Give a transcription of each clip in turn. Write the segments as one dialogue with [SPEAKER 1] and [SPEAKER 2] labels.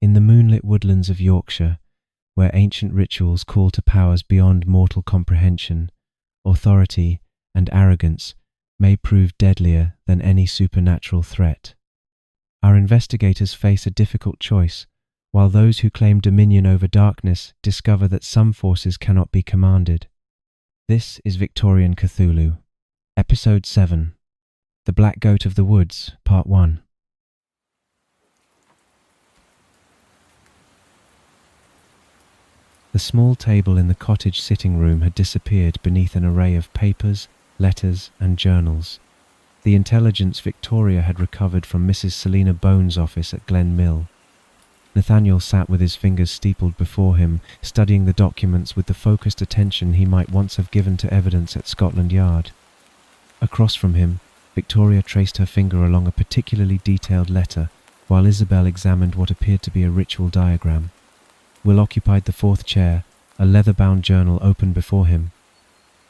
[SPEAKER 1] In the moonlit woodlands of Yorkshire, where ancient rituals call to powers beyond mortal comprehension, authority and arrogance may prove deadlier than any supernatural threat. Our investigators face a difficult choice, while those who claim dominion over darkness discover that some forces cannot be commanded. This is Victorian Cthulhu, Episode 7, The Black Goat of the Woods, Part 1. The small table in the cottage sitting room had disappeared beneath an array of papers, letters, and journals. The intelligence Victoria had recovered from Mrs. Selina Bone's office at Glen Mill. Nathaniel sat with his fingers steepled before him, studying the documents with the focused attention he might once have given to evidence at Scotland Yard. Across from him, Victoria traced her finger along a particularly detailed letter, while Isabel examined what appeared to be a ritual diagram. Will occupied the fourth chair, a leather-bound journal open before him.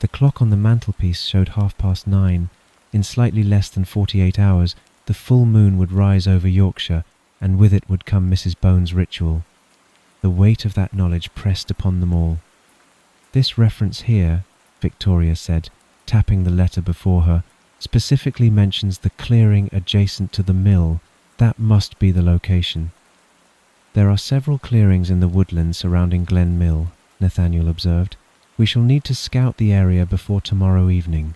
[SPEAKER 1] The clock on the mantelpiece showed 9:30. In slightly less than 48 hours, the full moon would rise over Yorkshire, and with it would come Mrs. Bone's ritual. The weight of that knowledge pressed upon them all. "This reference here," Victoria said, tapping the letter before her, "specifically mentions the clearing adjacent to the mill. That must be the location." "There are several clearings in the woodlands surrounding Glen Mill," Nathaniel observed. "We shall need to scout the area before tomorrow evening.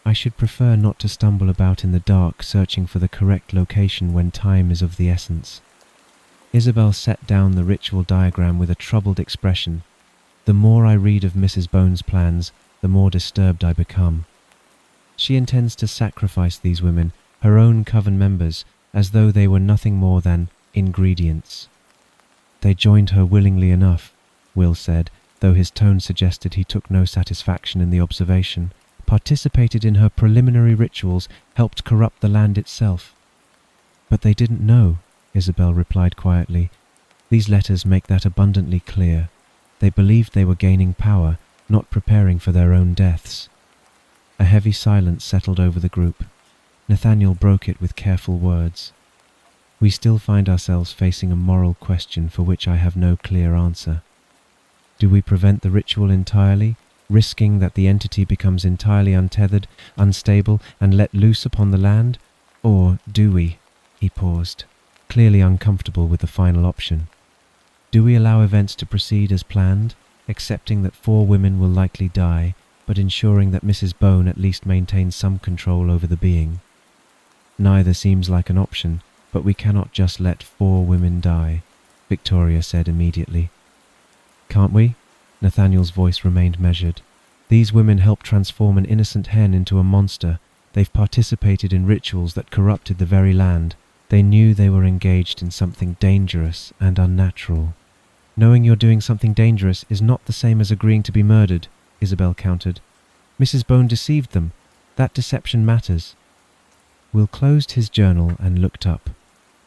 [SPEAKER 1] I should prefer not to stumble about in the dark searching for the correct location when time is of the essence." Isabel set down the ritual diagram with a troubled expression. "The more I read of Mrs. Bone's plans, the more disturbed I become. She intends to sacrifice these women, her own coven members, as though they were nothing more than ingredients." "They joined her willingly enough," Will said, though his tone suggested he took no satisfaction in the observation. "Participated in her preliminary rituals, helped corrupt the land itself." "But they didn't know," Isabel replied quietly. "These letters make that abundantly clear. They believed they were gaining power, not preparing for their own deaths." A heavy silence settled over the group. Nathaniel broke it with careful words. "We still find ourselves facing a moral question for which I have no clear answer. Do we prevent the ritual entirely, risking that the entity becomes entirely untethered, unstable, and let loose upon the land? Or do we?" He paused, clearly uncomfortable with the final option. "Do we allow events to proceed as planned, accepting that 4 women will likely die, but ensuring that Mrs. Bone at least maintains some control over the being? Neither seems like an option, but we cannot just let 4 women die," Victoria said immediately. "Can't we?" Nathaniel's voice remained measured. "These women helped transform an innocent hen into a monster. They've participated in rituals that corrupted the very land. They knew they were engaged in something dangerous and unnatural." "Knowing you're doing something dangerous is not the same as agreeing to be murdered," Isabel countered. "Mrs. Bone deceived them. That deception matters." Will closed his journal and looked up.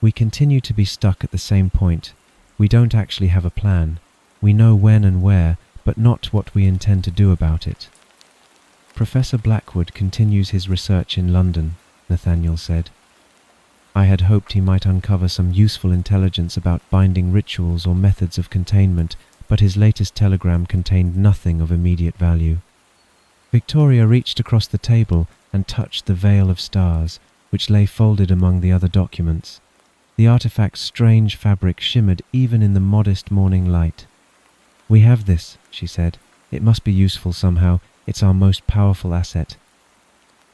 [SPEAKER 1] "We continue to be stuck at the same point. We don't actually have a plan. We know when and where, but not what we intend to do about it." "Professor Blackwood continues his research in London," Nathaniel said. "I had hoped he might uncover some useful intelligence about binding rituals or methods of containment, but his latest telegram contained nothing of immediate value." Victoria reached across the table and touched the veil of stars, which lay folded among the other documents. The artifact's strange fabric shimmered even in the modest morning light. "We have this," she said. "It must be useful somehow. It's our most powerful asset."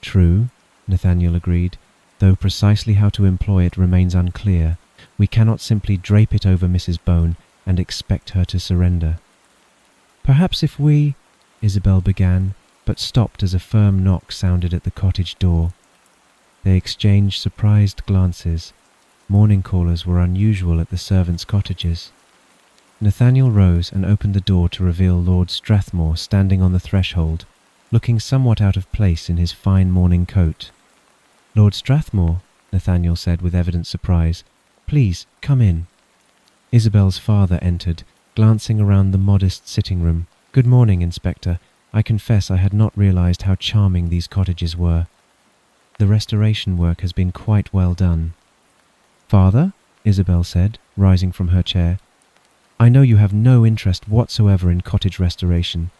[SPEAKER 1] "True," Nathaniel agreed, "though precisely how to employ it remains unclear. We cannot simply drape it over Mrs. Bone and expect her to surrender." "Perhaps if we—" Isabel began, but stopped as a firm knock sounded at the cottage door. They exchanged surprised glances. Morning callers were unusual at the servants' cottages. Nathaniel rose and opened the door to reveal Lord Strathmore standing on the threshold, looking somewhat out of place in his fine morning coat. "Lord Strathmore," Nathaniel said with evident surprise. "Please, come in." Isabel's father entered, glancing around the modest sitting room. "Good morning, Inspector. I confess I had not realized how charming these cottages were. The restoration work has been quite well done." "Father?" Isabel said, rising from her chair. "I know you have no interest whatsoever in cottage restoration.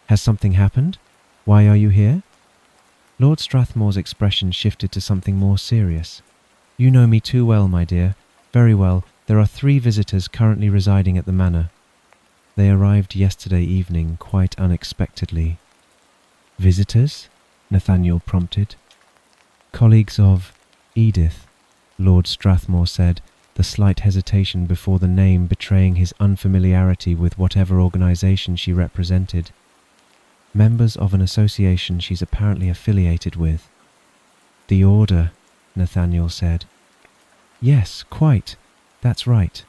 [SPEAKER 1] Has something happened? Why are you here?" Lord Strathmore's expression shifted to something more serious. "You know me too well, my dear. Very well. There are 3 visitors currently residing at the manor. They arrived yesterday evening quite unexpectedly." "Visitors?" Nathaniel prompted. "Colleagues of Edith," Lord Strathmore said, the slight hesitation before the name betraying his unfamiliarity with whatever organisation she represented. "Members of an association she's apparently affiliated with." "The Order," Nathaniel said. "Yes, quite. That's right."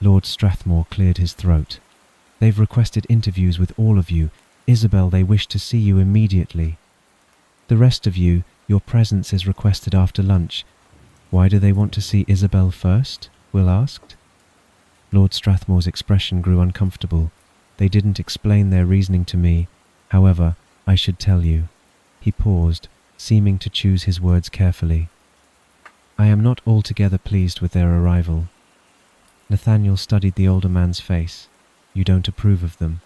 [SPEAKER 1] Lord Strathmore cleared his throat. "They've requested interviews with all of you. Isabel, they wish to see you immediately. The rest of you, your presence is requested after lunch." "Why do they want to see Isabel first?" Will asked. Lord Strathmore's expression grew uncomfortable. "They didn't explain their reasoning to me. However, I should tell you." He paused, seeming to choose his words carefully. "I am not altogether pleased with their arrival." Nathaniel studied the older man's face. "You don't approve of them?"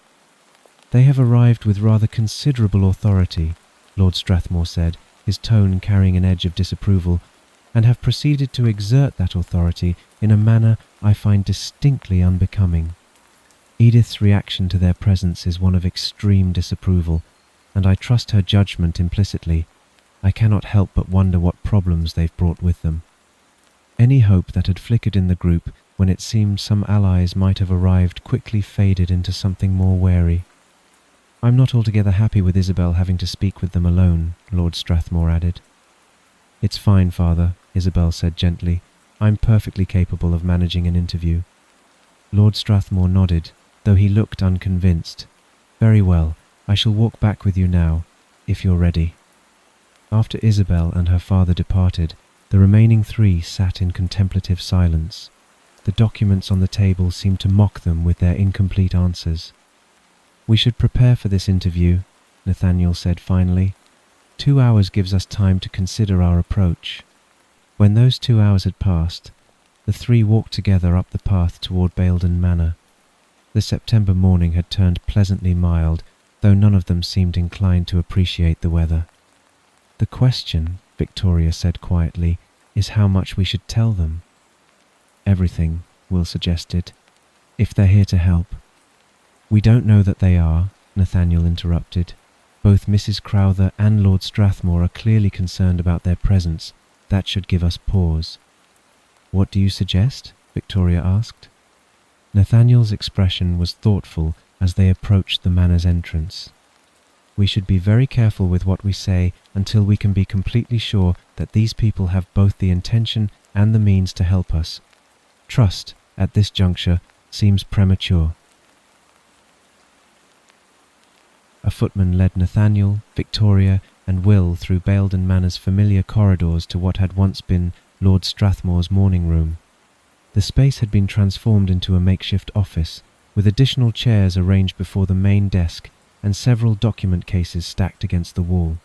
[SPEAKER 1] "They have arrived with rather considerable authority," Lord Strathmore said, his tone carrying an edge of disapproval, "and have proceeded to exert that authority in a manner I find distinctly unbecoming. Edith's reaction to their presence is one of extreme disapproval, and I trust her judgment implicitly. I cannot help but wonder what problems they've brought with them." Any hope that had flickered in the group when it seemed some allies might have arrived quickly faded into something more wary. "I'm not altogether happy with Isabel having to speak with them alone," Lord Strathmore added. "It's fine, Father," Isabel said gently. "I'm perfectly capable of managing an interview." Lord Strathmore nodded, though he looked unconvinced. "Very well, I shall walk back with you now, if you're ready." After Isabel and her father departed, the remaining 3 sat in contemplative silence. The documents on the table seemed to mock them with their incomplete answers. "We should prepare for this interview," Nathaniel said finally. 2 hours gives us time to consider our approach." When those 2 hours had passed, the 3 walked together up the path toward Baildon Manor. The September morning had turned pleasantly mild, though none of them seemed inclined to appreciate the weather. "The question," Victoria said quietly, "is how much we should tell them." "Everything," Will suggested, "if they're here to help." "We don't know that they are," Nathaniel interrupted. "Both Mrs. Crowther and Lord Strathmore are clearly concerned about their presence. That should give us pause." "What do you suggest?" Victoria asked. Nathaniel's expression was thoughtful as they approached the manor's entrance. "We should be very careful with what we say until we can be completely sure that these people have both the intention and the means to help us. Trust, at this juncture, seems premature." A footman led Nathaniel, Victoria, and Will through Baildon Manor's familiar corridors to what had once been Lord Strathmore's morning room. The space had been transformed into a makeshift office, with additional chairs arranged before the main desk and several document cases stacked against the wall.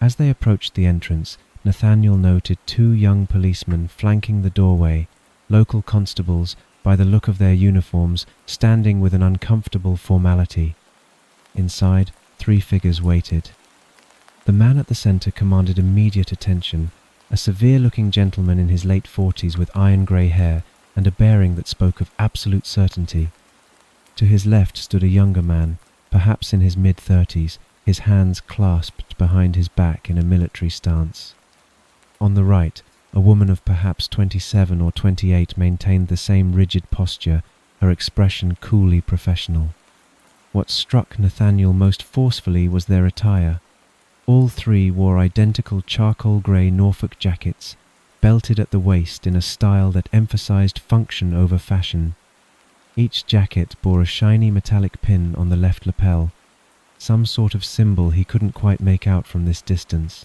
[SPEAKER 1] As they approached the entrance, Nathaniel noted 2 young policemen flanking the doorway, local constables, by the look of their uniforms, standing with an uncomfortable formality. Inside, 3 figures waited. The man at the centre commanded immediate attention, a severe-looking gentleman in his late 40s with iron-grey hair and a bearing that spoke of absolute certainty. To his left stood a younger man, perhaps in his mid-30s, his hands clasped behind his back in a military stance. On the right, a woman of perhaps 27 or 28 maintained the same rigid posture, her expression coolly professional. What struck Nathaniel most forcefully was their attire. All 3 wore identical charcoal-grey Norfolk jackets, belted at the waist in a style that emphasized function over fashion. Each jacket bore a shiny metallic pin on the left lapel, some sort of symbol he couldn't quite make out from this distance.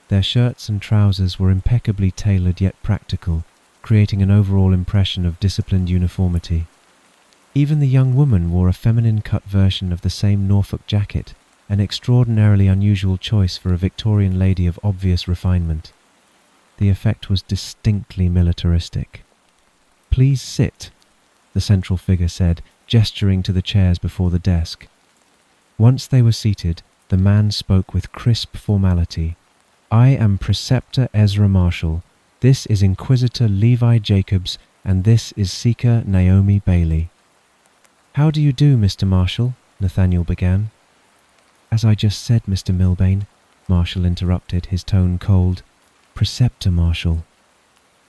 [SPEAKER 1] Their shirts and trousers were impeccably tailored yet practical, creating an overall impression of disciplined uniformity. Even the young woman wore a feminine-cut version of the same Norfolk jacket, an extraordinarily unusual choice for a Victorian lady of obvious refinement. The effect was distinctly militaristic. Please sit, the central figure said, gesturing to the chairs before the desk. Once they were seated, the man spoke with crisp formality. I am Preceptor Ezra Marshall. This is Inquisitor Levi Jacobs, and this is Seeker Naomi Bailey. How do you do, Mr. Marshall? Nathaniel began. As I just said, Mr. Milbane, Marshall interrupted, his tone cold. Preceptor Marshall.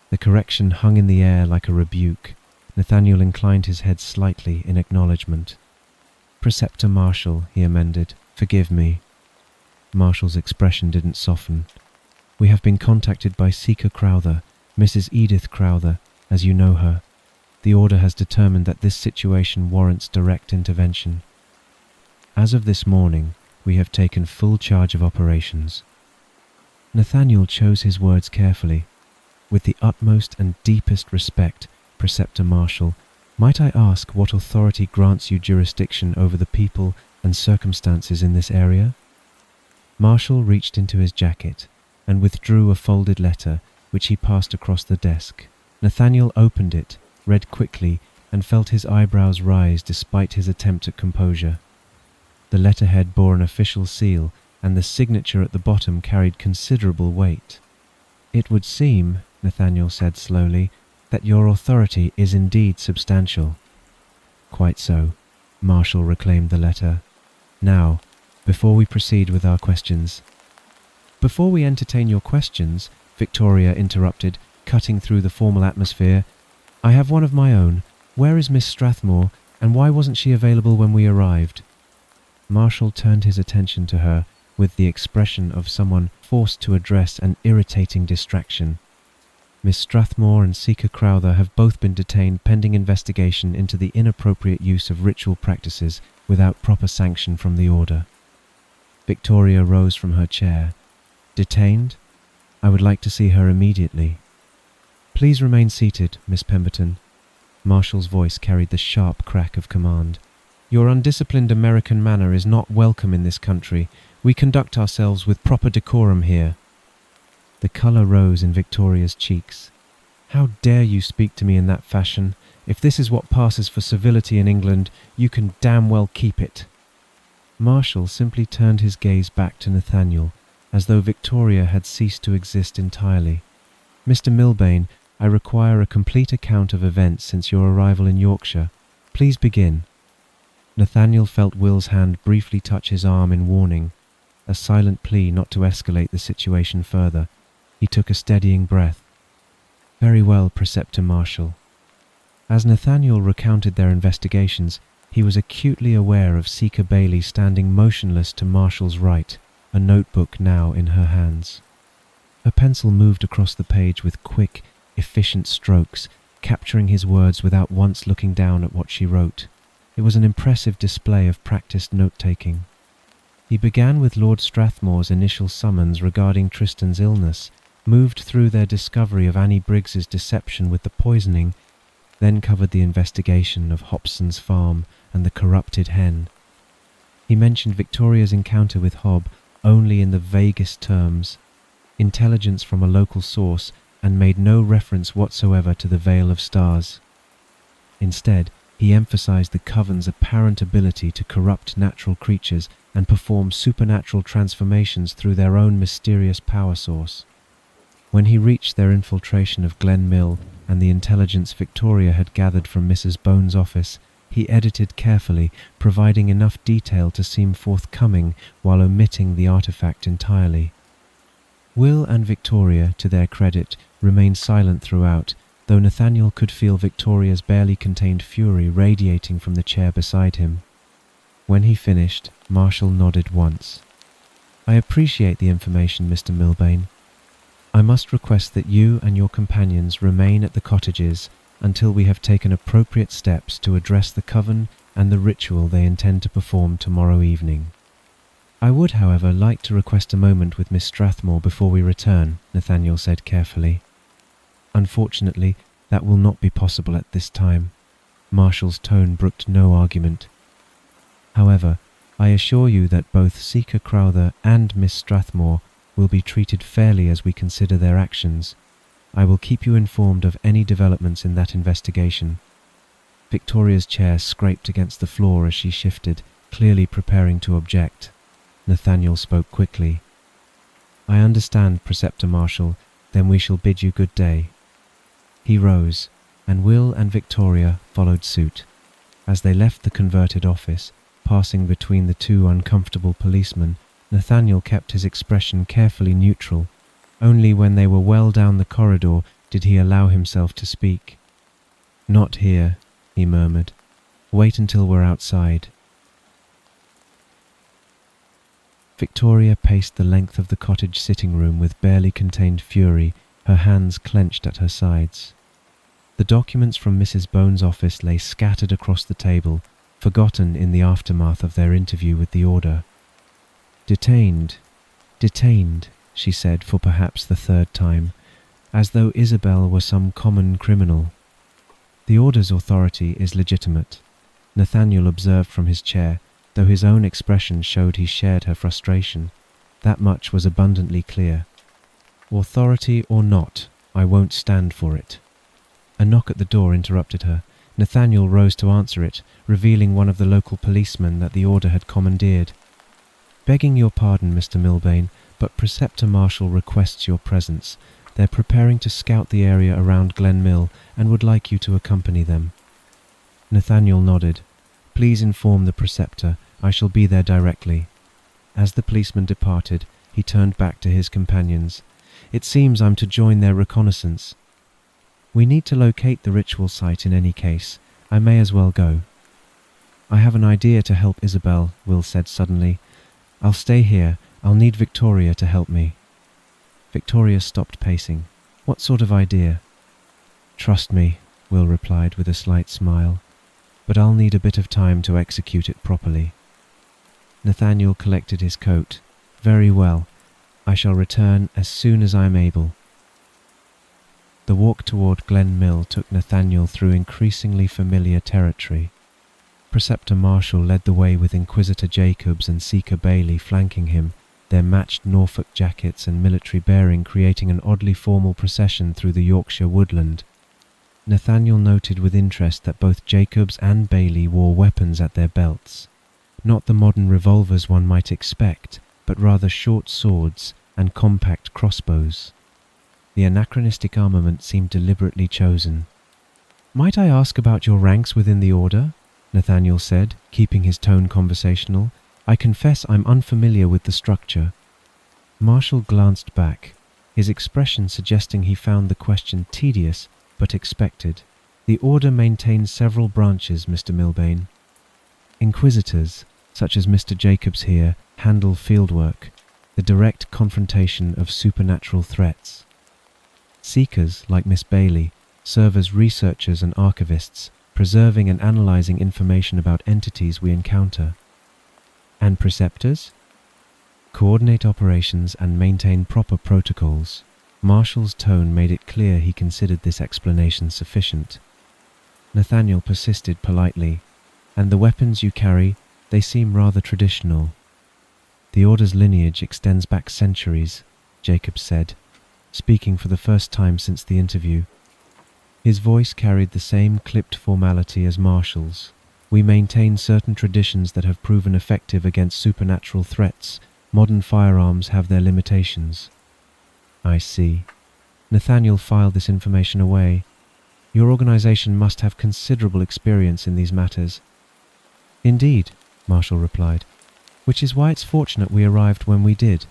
[SPEAKER 1] The correction hung in the air like a rebuke. Nathaniel inclined his head slightly in acknowledgement. Preceptor Marshall, he amended. Forgive me. Marshall's expression didn't soften. We have been contacted by Seeker Crowther, Mrs. Edith Crowther, as you know her. The Order has determined that this situation warrants direct intervention. As of this morning, we have taken full charge of operations. Nathaniel chose his words carefully. With the utmost and deepest respect, Preceptor Marshall, might I ask what authority grants you jurisdiction over the people and circumstances in this area? Marshall reached into his jacket and withdrew a folded letter which he passed across the desk. Nathaniel opened it, read quickly, and felt his eyebrows rise despite his attempt at composure. The letterhead bore an official seal, and the signature at the bottom carried considerable weight. It would seem, Nathaniel said slowly, that your authority is indeed substantial. Quite so. Marshall reclaimed the letter. Now, before we proceed with our questions... Before we entertain your questions, Victoria interrupted, cutting through the formal atmosphere, I have one of my own. Where is Miss Strathmore, and why wasn't she available when we arrived? Marshall turned his attention to her with the expression of someone forced to address an irritating distraction. Miss Strathmore and Seeker Crowther have both been detained pending investigation into the inappropriate use of ritual practices without proper sanction from the Order. Victoria rose from her chair. Detained? I would like to see her immediately. Please remain seated, Miss Pemberton. Marshall's voice carried the sharp crack of command. Your undisciplined American manner is not welcome in this country. We conduct ourselves with proper decorum here. The colour rose in Victoria's cheeks. How dare you speak to me in that fashion? If this is what passes for civility in England, you can damn well keep it. Marshall simply turned his gaze back to Nathaniel, as though Victoria had ceased to exist entirely. Mr. Milbane, I require a complete account of events since your arrival in Yorkshire. Please begin. Nathaniel felt Will's hand briefly touch his arm in warning, a silent plea not to escalate the situation further. He took a steadying breath. Very well, Preceptor Marshall. As Nathaniel recounted their investigations, he was acutely aware of Seeker Bailey standing motionless to Marshall's right, a notebook now in her hands. Her pencil moved across the page with quick, efficient strokes, capturing his words without once looking down at what she wrote. It was an impressive display of practiced note-taking. He began with Lord Strathmore's initial summons regarding Tristan's illness, moved through their discovery of Annie Briggs's deception with the poisoning, then covered the investigation of Hobson's farm and the corrupted hen. He mentioned Victoria's encounter with Hob only in the vaguest terms, intelligence from a local source, and made no reference whatsoever to the Veil of Stars. Instead, he emphasized the Coven's apparent ability to corrupt natural creatures and perform supernatural transformations through their own mysterious power source. When he reached their infiltration of Glen Mill and the intelligence Victoria had gathered from Mrs. Bone's office, he edited carefully, providing enough detail to seem forthcoming while omitting the artifact entirely. Will and Victoria, to their credit, remained silent throughout, though Nathaniel could feel Victoria's barely contained fury radiating from the chair beside him. When he finished, Marshall nodded once. I appreciate the information, Mr. Milbane. I must request that you and your companions remain at the cottages until we have taken appropriate steps to address the coven and the ritual they intend to perform tomorrow evening. I would, however, like to request a moment with Miss Strathmore before we return, Nathaniel said carefully. Unfortunately, that will not be possible at this time. Marshall's tone brooked no argument. However, I assure you that both Seeker Crowther and Miss Strathmore will be treated fairly as we consider their actions. I will keep you informed of any developments in that investigation." Victoria's chair scraped against the floor as she shifted, clearly preparing to object. Nathaniel spoke quickly. "I understand, Preceptor Marshall. Then we shall bid you good day." He rose, and Will and Victoria followed suit. As they left the converted office, passing between the two uncomfortable policemen, Nathaniel kept his expression carefully neutral. Only when they were well down the corridor did he allow himself to speak. "Not here," he murmured. "Wait until we're outside." Victoria paced the length of the cottage sitting room with barely contained fury, her hands clenched at her sides. The documents from Mrs. Bones' office lay scattered across the table, forgotten in the aftermath of their interview with the order. Detained, she said for perhaps the third time, as though Isabel were some common criminal. "The order's authority is legitimate," Nathaniel observed from his chair, though his own expression showed he shared her frustration. That much was abundantly clear. "Authority or not, I won't stand for it." A knock at the door interrupted her. Nathaniel rose to answer it, revealing one of the local policemen that the order had commandeered. "Begging your pardon, Mr. Milbane, but Preceptor Marshall requests your presence. They're preparing to scout the area around Glen Mill and would like you to accompany them." Nathaniel nodded. "Please inform the Preceptor. I shall be there directly." As the policeman departed, he turned back to his companions. "It seems I'm to join their reconnaissance. We need to locate the ritual site in any case. I may as well go." "I have an idea to help Isabel," Will said suddenly. "I'll stay here. I'll need Victoria to help me." Victoria stopped pacing. "What sort of idea?" "Trust me," Will replied with a slight smile. "But I'll need a bit of time to execute it properly." Nathaniel collected his coat. "Very well. I shall return as soon as I am able." The walk toward Glen Mill took Nathaniel through increasingly familiar territory. Preceptor Marshall led the way with Inquisitor Jacobs and Seeker Bailey flanking him, their matched Norfolk jackets and military bearing creating an oddly formal procession through the Yorkshire woodland. Nathaniel noted with interest that both Jacobs and Bailey wore weapons at their belts. Not the modern revolvers one might expect, but rather short swords and compact crossbows. The anachronistic armament seemed deliberately chosen. "Might I ask about your ranks within the order?" Nathaniel said, keeping his tone conversational. "I confess I'm unfamiliar with the structure." Marshall glanced back, his expression suggesting he found the question tedious but expected. "The order maintains several branches, Mr. Milbane. Inquisitors, such as Mr. Jacobs here, handle fieldwork, the direct confrontation of supernatural threats. Seekers, like Miss Bailey, serve as researchers and archivists, preserving and analyzing information about entities we encounter. And preceptors? Coordinate operations and maintain proper protocols." Marshall's tone made it clear he considered this explanation sufficient. Nathaniel persisted politely. "And the weapons you carry, they seem rather traditional." "The Order's lineage extends back centuries," Jacobs said, speaking for the first time since the interview. His voice carried the same clipped formality as Marshall's. "We maintain certain traditions that have proven effective against supernatural threats. Modern firearms have their limitations." "I see." Nathaniel filed this information away. "Your organization must have considerable experience in these matters." "Indeed," Marshall replied, "which is why it's fortunate we arrived when we did.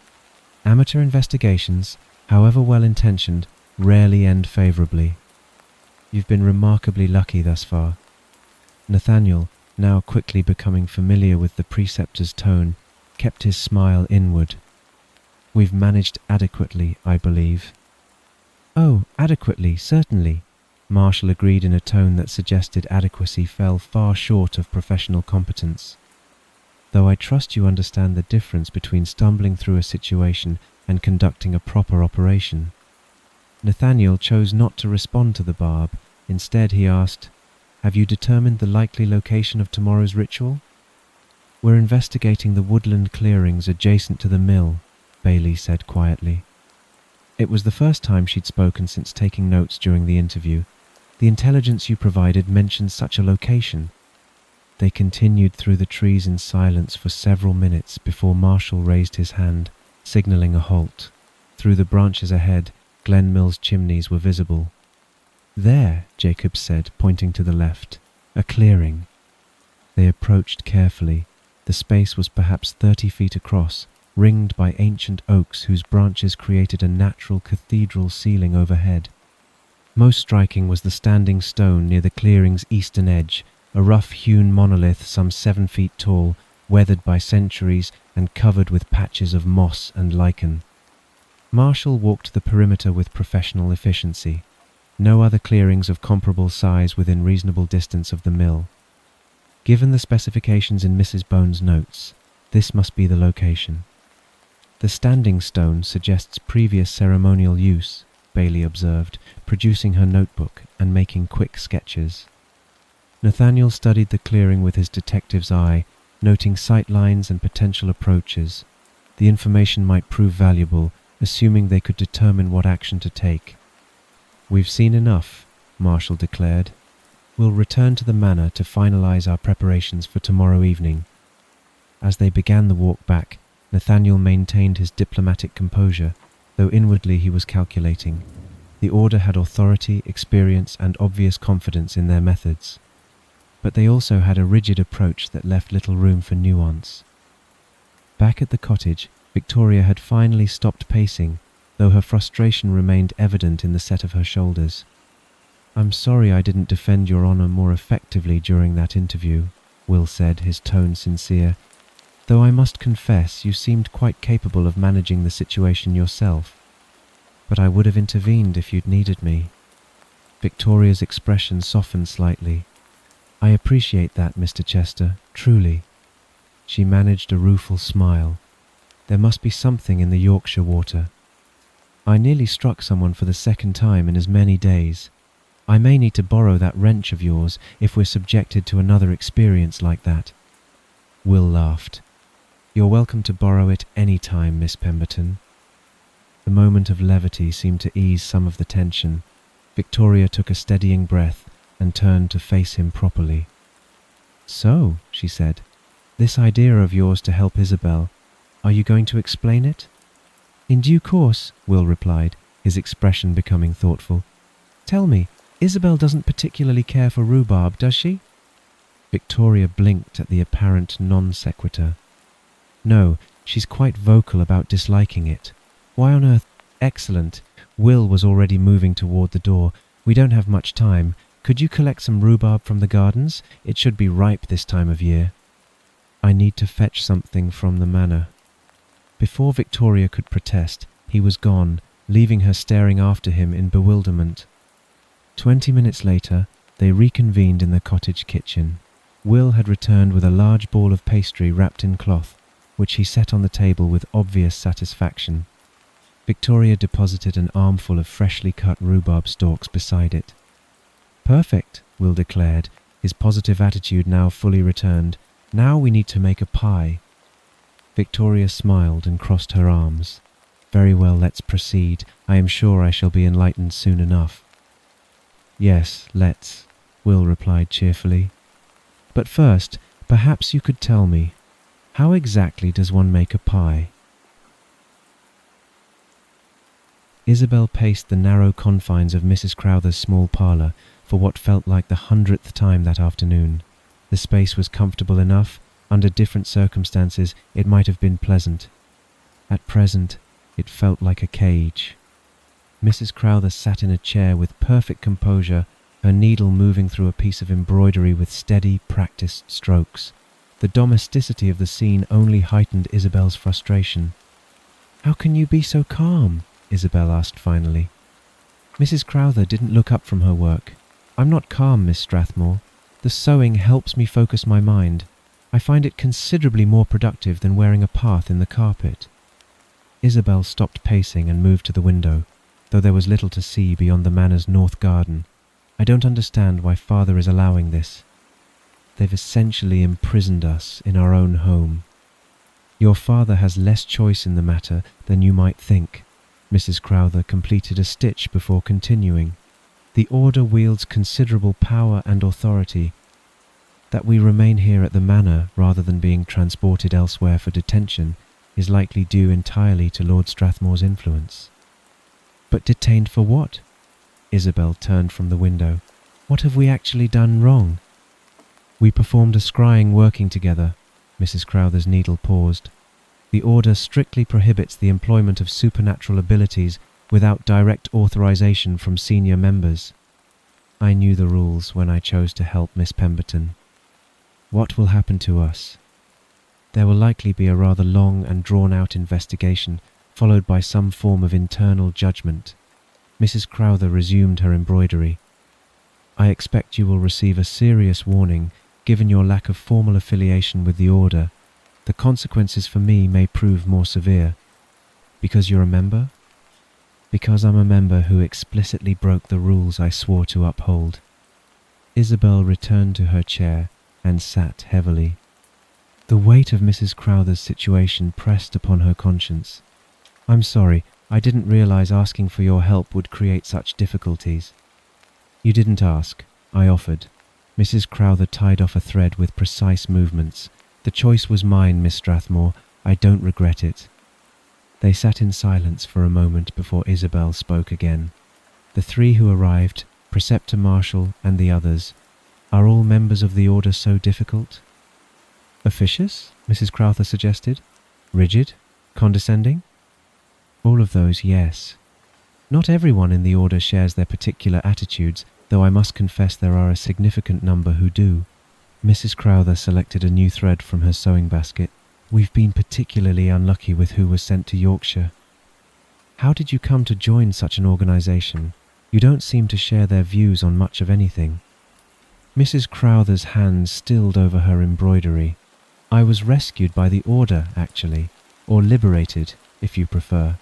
[SPEAKER 1] Amateur investigations, however well-intentioned, rarely end favorably. You've been remarkably lucky thus far." Nathaniel, now quickly becoming familiar with the preceptor's tone, kept his smile inward. "We've managed adequately, I believe." "Oh, adequately, certainly," Marshall agreed in a tone that suggested adequacy fell far short of professional competence. "Though I trust you understand the difference between stumbling through a situation and conducting a proper operation." Nathaniel chose not to respond to the barb. Instead, he asked, "Have you determined the likely location of tomorrow's ritual?" "We're investigating the woodland clearings adjacent to the mill," Bailey said quietly. It was the first time she'd spoken since taking notes during the interview. "The intelligence you provided mentioned such a location." They continued through the trees in silence for several minutes before Marshall raised his hand, signalling a halt. Through the branches ahead, Glen Mill's chimneys were visible. "There," Jacob said, pointing to the left, "a clearing." They approached carefully. The space was perhaps 30 feet across, ringed by ancient oaks whose branches created a natural cathedral ceiling overhead. Most striking was the standing stone near the clearing's eastern edge, a rough-hewn monolith some 7 feet tall, weathered by centuries and covered with patches of moss and lichen. Marshall walked the perimeter with professional efficiency. No other clearings of comparable size within reasonable distance of the mill. Given the specifications in Mrs. Bone's notes, this must be the location. "The standing stone suggests previous ceremonial use," Bailey observed, producing her notebook and making quick sketches. Nathaniel studied the clearing with his detective's eye, noting sight lines and potential approaches. The information might prove valuable, assuming they could determine what action to take. "We've seen enough," Marshall declared. "We'll return to the manor to finalize our preparations for tomorrow evening." As they began the walk back, Nathaniel maintained his diplomatic composure, though inwardly he was calculating. The order had authority, experience, and obvious confidence in their methods. But they also had a rigid approach that left little room for nuance. Back at the cottage, Victoria had finally stopped pacing, though her frustration remained evident in the set of her shoulders. "I'm sorry I didn't defend your honour more effectively during that interview," Will said, his tone sincere. "Though I must confess you seemed quite capable of managing the situation yourself. But I would have intervened if you'd needed me." Victoria's expression softened slightly. "I appreciate that, Mr. Chester, truly." She managed a rueful smile. "There must be something in the Yorkshire water. I nearly struck someone for the second time in as many days. I may need to borrow that wrench of yours if we're subjected to another experience like that." Will laughed. "You're welcome to borrow it any time, Miss Pemberton." The moment of levity seemed to ease some of the tension. Victoria took a steadying breath and turned to face him properly. "So," she said, "this idea of yours to help Isabel, are you going to explain it?" "In due course," Will replied, his expression becoming thoughtful. "Tell me, Isabel doesn't particularly care for rhubarb, does she?" Victoria blinked at the apparent non sequitur. "No, she's quite vocal about disliking it. Why on earth—" "Excellent." Will was already moving toward the door. "We don't have much time. Could you collect some rhubarb from the gardens? It should be ripe this time of year." "I need to fetch something from the manor." Before Victoria could protest, he was gone, leaving her staring after him in bewilderment. 20 minutes later, they reconvened in the cottage kitchen. Will had returned with a large ball of pastry wrapped in cloth, which he set on the table with obvious satisfaction. Victoria deposited an armful of freshly cut rhubarb stalks beside it. "Perfect," Will declared, his positive attitude now fully returned. "Now we need to make a pie." Victoria smiled and crossed her arms. "Very well, let's proceed. I am sure I shall be enlightened soon enough." "Yes, let's," Will replied cheerfully. "But first, perhaps you could tell me, how exactly does one make a pie?" Isabel paced the narrow confines of Mrs. Crowther's small parlour for what felt like the 100th time that afternoon. The space was comfortable enough. Under different circumstances, it might have been pleasant. At present, it felt like a cage. Mrs. Crowther sat in a chair with perfect composure, her needle moving through a piece of embroidery with steady, practiced strokes. The domesticity of the scene only heightened Isabel's frustration. "How can you be so calm?" Isabel asked finally. Mrs. Crowther didn't look up from her work. "I'm not calm, Miss Strathmore. The sewing helps me focus my mind. I find it considerably more productive than wearing a path in the carpet." Isabel stopped pacing and moved to the window, though there was little to see beyond the manor's north garden. "I don't understand why Father is allowing this. They've essentially imprisoned us in our own home. Your father has less choice in the matter than you might think. Mrs. Crowther completed a stitch before continuing. The order wields considerable power and authority. That we remain here at the manor rather than being transported elsewhere for detention is likely due entirely to Lord Strathmore's influence. But detained for what? Isabel turned from the window. What have we actually done wrong? We performed a scrying working together. Mrs. Crowther's needle paused. The order strictly prohibits the employment of supernatural abilities without direct authorization from senior members. I knew the rules when I chose to help Miss Pemberton. What will happen to us? There will likely be a rather long and drawn-out investigation, followed by some form of internal judgment. Mrs. Crowther resumed her embroidery. I expect you will receive a serious warning, given your lack of formal affiliation with the order. The consequences for me may prove more severe. Because you're a member? Because I'm a member who explicitly broke the rules I swore to uphold. Isabel returned to her chair and sat heavily. The weight of Mrs. Crowther's situation pressed upon her conscience. I'm sorry, I didn't realize asking for your help would create such difficulties. You didn't ask, I offered. Mrs. Crowther tied off a thread with precise movements. The choice was mine, Miss Strathmore. I don't regret it. They sat in silence for a moment before Isabel spoke again. The three who arrived, Preceptor Marshall and the others, are all members of the order so difficult? Officious, Mrs. Crowther suggested. Rigid? Condescending? All of those, yes. Not everyone in the order shares their particular attitudes, though I must confess there are a significant number who do. Mrs. Crowther selected a new thread from her sewing basket. We've been particularly unlucky with who was sent to Yorkshire. How did you come to join such an organisation? You don't seem to share their views on much of anything. Mrs. Crowther's hands stilled over her embroidery. I was rescued by the order, actually, or liberated, if you prefer.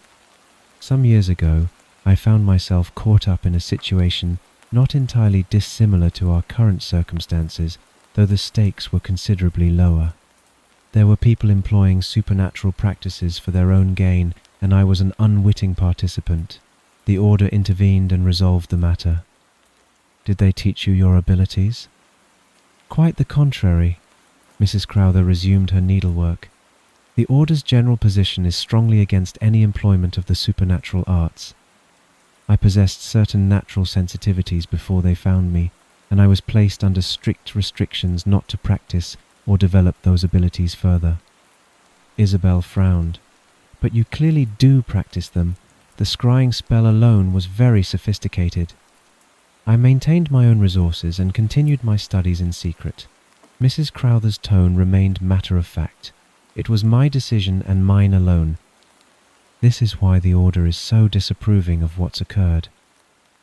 [SPEAKER 1] Some years ago, I found myself caught up in a situation not entirely dissimilar to our current circumstances, though the stakes were considerably lower. There were people employing supernatural practices for their own gain, and I was an unwitting participant. The order intervened and resolved the matter. Did they teach you your abilities? Quite the contrary. Mrs. Crowther resumed her needlework. The order's general position is strongly against any employment of the supernatural arts. I possessed certain natural sensitivities before they found me, and I was placed under strict restrictions not to practice or develop those abilities further. Isabel frowned. But you clearly do practice them. The scrying spell alone was very sophisticated. I maintained my own resources and continued my studies in secret. Mrs. Crowther's tone remained matter-of-fact. It was my decision and mine alone. This is why the order is so disapproving of what's occurred.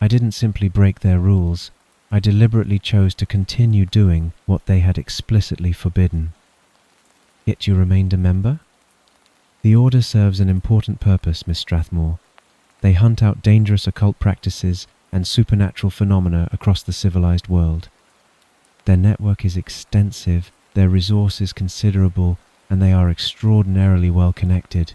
[SPEAKER 1] I didn't simply break their rules. I deliberately chose to continue doing what they had explicitly forbidden. Yet you remained a member? The order serves an important purpose, Miss Strathmore. They hunt out dangerous occult practices and supernatural phenomena across the civilized world. Their network is extensive, their resources considerable, and they are extraordinarily well connected.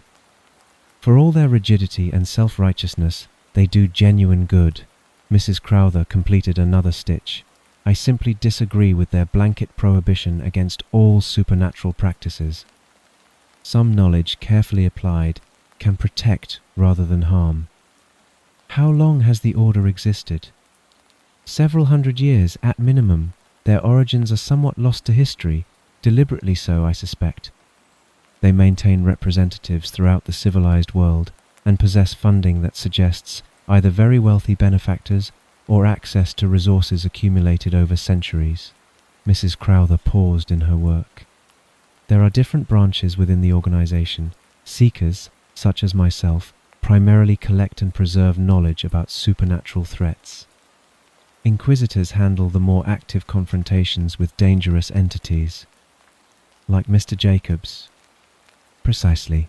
[SPEAKER 1] For all their rigidity and self-righteousness, they do genuine good. Mrs. Crowther completed another stitch. I simply disagree with their blanket prohibition against all supernatural practices. Some knowledge carefully applied can protect rather than harm. How long has the order existed? Several hundred years at minimum. Their origins are somewhat lost to history, deliberately so, I suspect. They maintain representatives throughout the civilized world and possess funding that suggests either very wealthy benefactors or access to resources accumulated over centuries. Mrs. Crowther paused in her work. There are different branches within the organization. Seekers, such as myself, primarily collect and preserve knowledge about supernatural threats. Inquisitors handle the more active confrontations with dangerous entities. Like Mr. Jacobs. Precisely.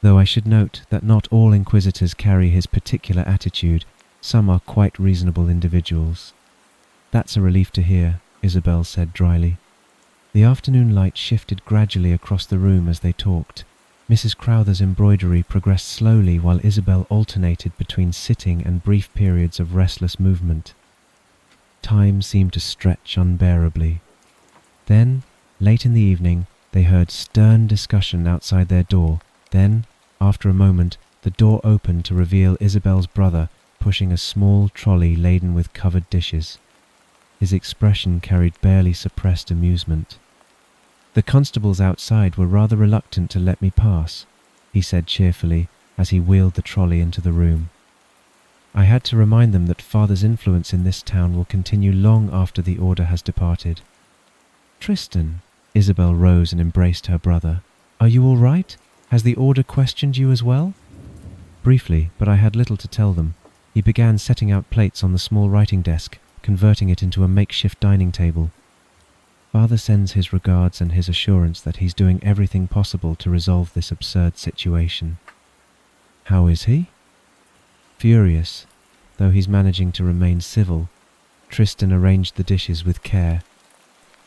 [SPEAKER 1] Though I should note that not all inquisitors carry his particular attitude. Some are quite reasonable individuals. That's a relief to hear, Isabel said dryly. The afternoon light shifted gradually across the room as they talked. Mrs. Crowther's embroidery progressed slowly while Isabel alternated between sitting and brief periods of restless movement. Time seemed to stretch unbearably. Then, late in the evening, they heard stern discussion outside their door. Then, after a moment, the door opened to reveal Isabel's brother pushing a small trolley laden with covered dishes. His expression carried barely suppressed amusement. "The constables outside were rather reluctant to let me pass," he said cheerfully as he wheeled the trolley into the room. "I had to remind them that Father's influence in this town will continue long after the order has departed." "Tristan," Isabel rose and embraced her brother. "Are you all right? Has the order questioned you as well?" Briefly, but I had little to tell them. He began setting out plates on the small writing desk, converting it into a makeshift dining table. "Father sends his regards and his assurance that he's doing everything possible to resolve this absurd situation." "How is he?" "Furious, though he's managing to remain civil." Tristan arranged the dishes with care.